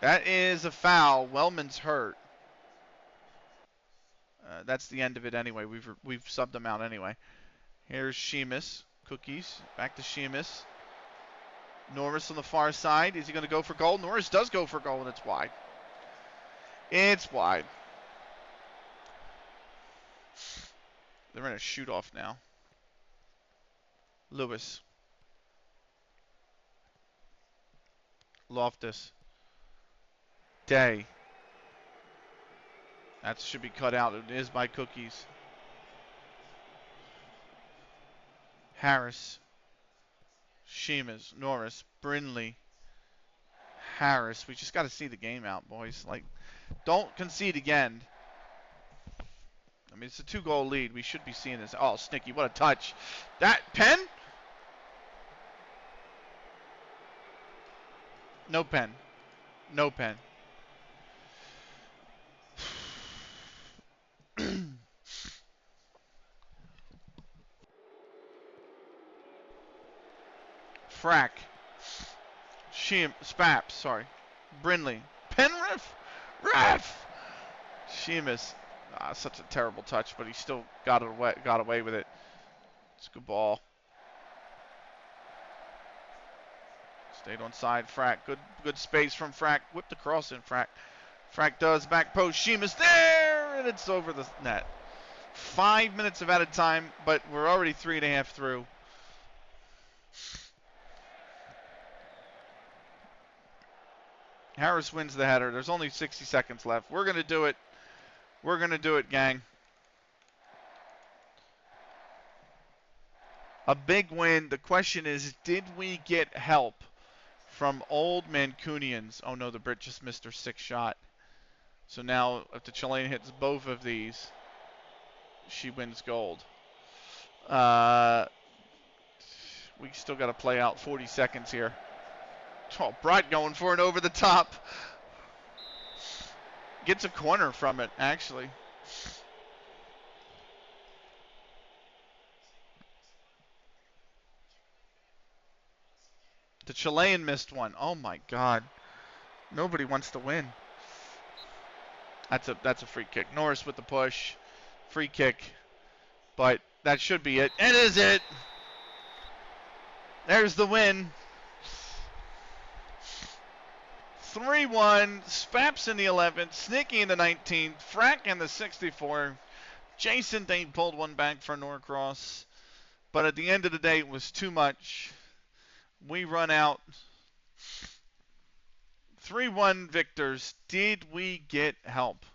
That is a foul. Wellman's hurt. That's the end of it anyway. We've subbed him out anyway. Here's Sheamus. Cookies. Back to Sheamus. Norris on the far side. Is he going to go for goal? Norris does go for goal, and it's wide. It's wide. They're in a shoot-off now. Lewis. Loftus. Day. That should be cut out. It is by Cookies. Harris. Sheamus. Norris. Brindley. Harris. We just got to see the game out, boys. Like, don't concede again. I mean, it's a 2-goal lead. We should be seeing this. Oh, Snicky, what a touch. That pen? No pen. No pen. Frack. Spaps, sorry. Brindley. Penriff? Ref! Sheamus. Such a terrible touch, but he still got away with it. It's a good ball. Stayed on side. Frack. Good space from Frack. Whipped across in Frack. Frack does. Back post. Sheamus there! And it's over the net. 5 minutes of added time, but we're already 3.5 through. Harris wins the header. There's only 60 seconds left. We're going to do it. We're going to do it, gang. A big win. The question is, did we get help from old Mancunians? Oh, no, the Brit just missed her 6th shot. So now, if the Chilean hits both of these, she wins gold. We still got to play out 40 seconds here. Oh, Bright going for it over the top. Gets a corner from it, actually. The Chilean missed one. Oh my God. Nobody wants to win. That's a free kick. Norris with the push. Free kick. But that should be it. It is it. There's the win. 3-1. Spaps in the 11th. Snicky in the 19th. Frack in the 64th. Jason Dane pulled one back for Norcross. But at the end of the day, it was too much. We run out. 3-1 victors. Did we get help?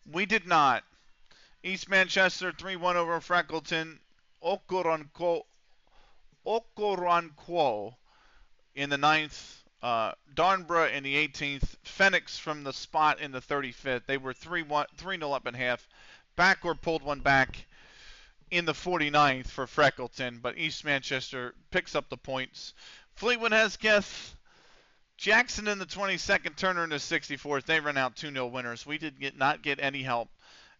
We did not. East Manchester 3-1 over Freckleton. Okoronkwo, Okoronkwo in the ninth. Darnborough in the 18th. Phoenix from the spot in the 35th. They were 3-0 up in half. Backward pulled one back in the 49th for Freckleton, but East Manchester picks up the points. Fleetwood Hesketh, Jackson in the 22nd, Turner in the 64th. They run out 2-0 winners. We did not get any help.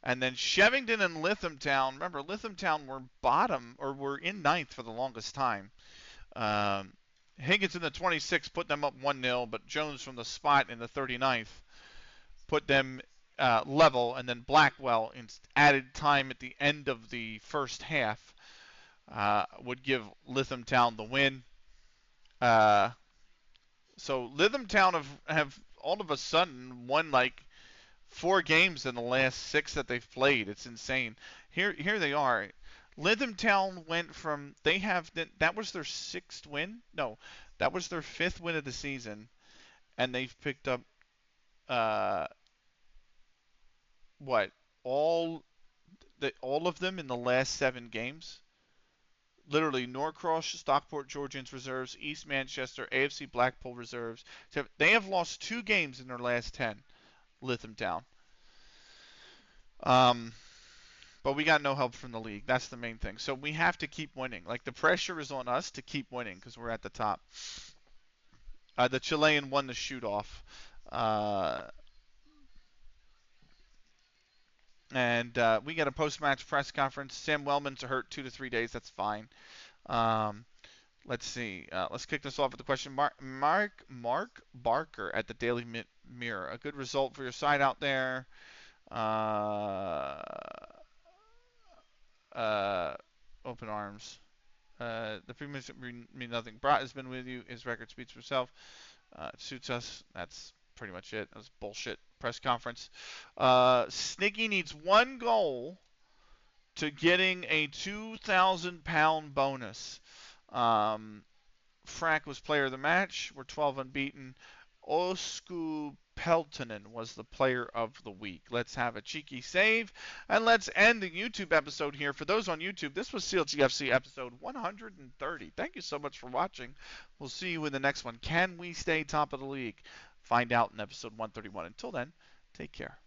And then Shevington and Lythamstown. Remember, Lythamstown were bottom or were in ninth for the longest time. Higgins in the 26th put them up 1-0, but Jones from the spot in the 39th put them level, and then Blackwell in added time at the end of the first half would give Lythamstown the win. So Lythamstown have all of a sudden won like 4 games in the last 6 that they've played. It's insane. Here they are. Lythamstown went from that was their 6th win. No, that was their 5th win of the season, and they've picked up what all of them in the last 7 games. Literally, Norcross, Stockport Georgians reserves, East Manchester, AFC Blackpool reserves. So they have lost 2 games in their last 10. Lythamstown. But we got no help from the league. That's the main thing. So we have to keep winning. Like, the pressure is on us to keep winning because we're at the top. The Chilean won the shoot-off. And we got a post-match press conference. Sam Wellman's hurt 2 to 3 days. That's fine. Let's see. Let's kick this off with the question. Mark Barker at the Daily Mirror. A good result for your side out there. Open arms. The premiums mean nothing. Brat has been with you. His record speaks for himself. It suits us. That's pretty much it. That was bullshit press conference. Sniggy needs 1 goal to getting a 2,000 pound bonus. Frank was player of the match. We're 12 unbeaten. Osku Peltonen was the player of the week. Let's have a cheeky save, and let's end the YouTube episode here. For those on YouTube, this was CLG FC episode 130. Thank you so much for watching. We'll see you in the next one. Can we stay top of the league? Find out in episode 131. Until then, take care.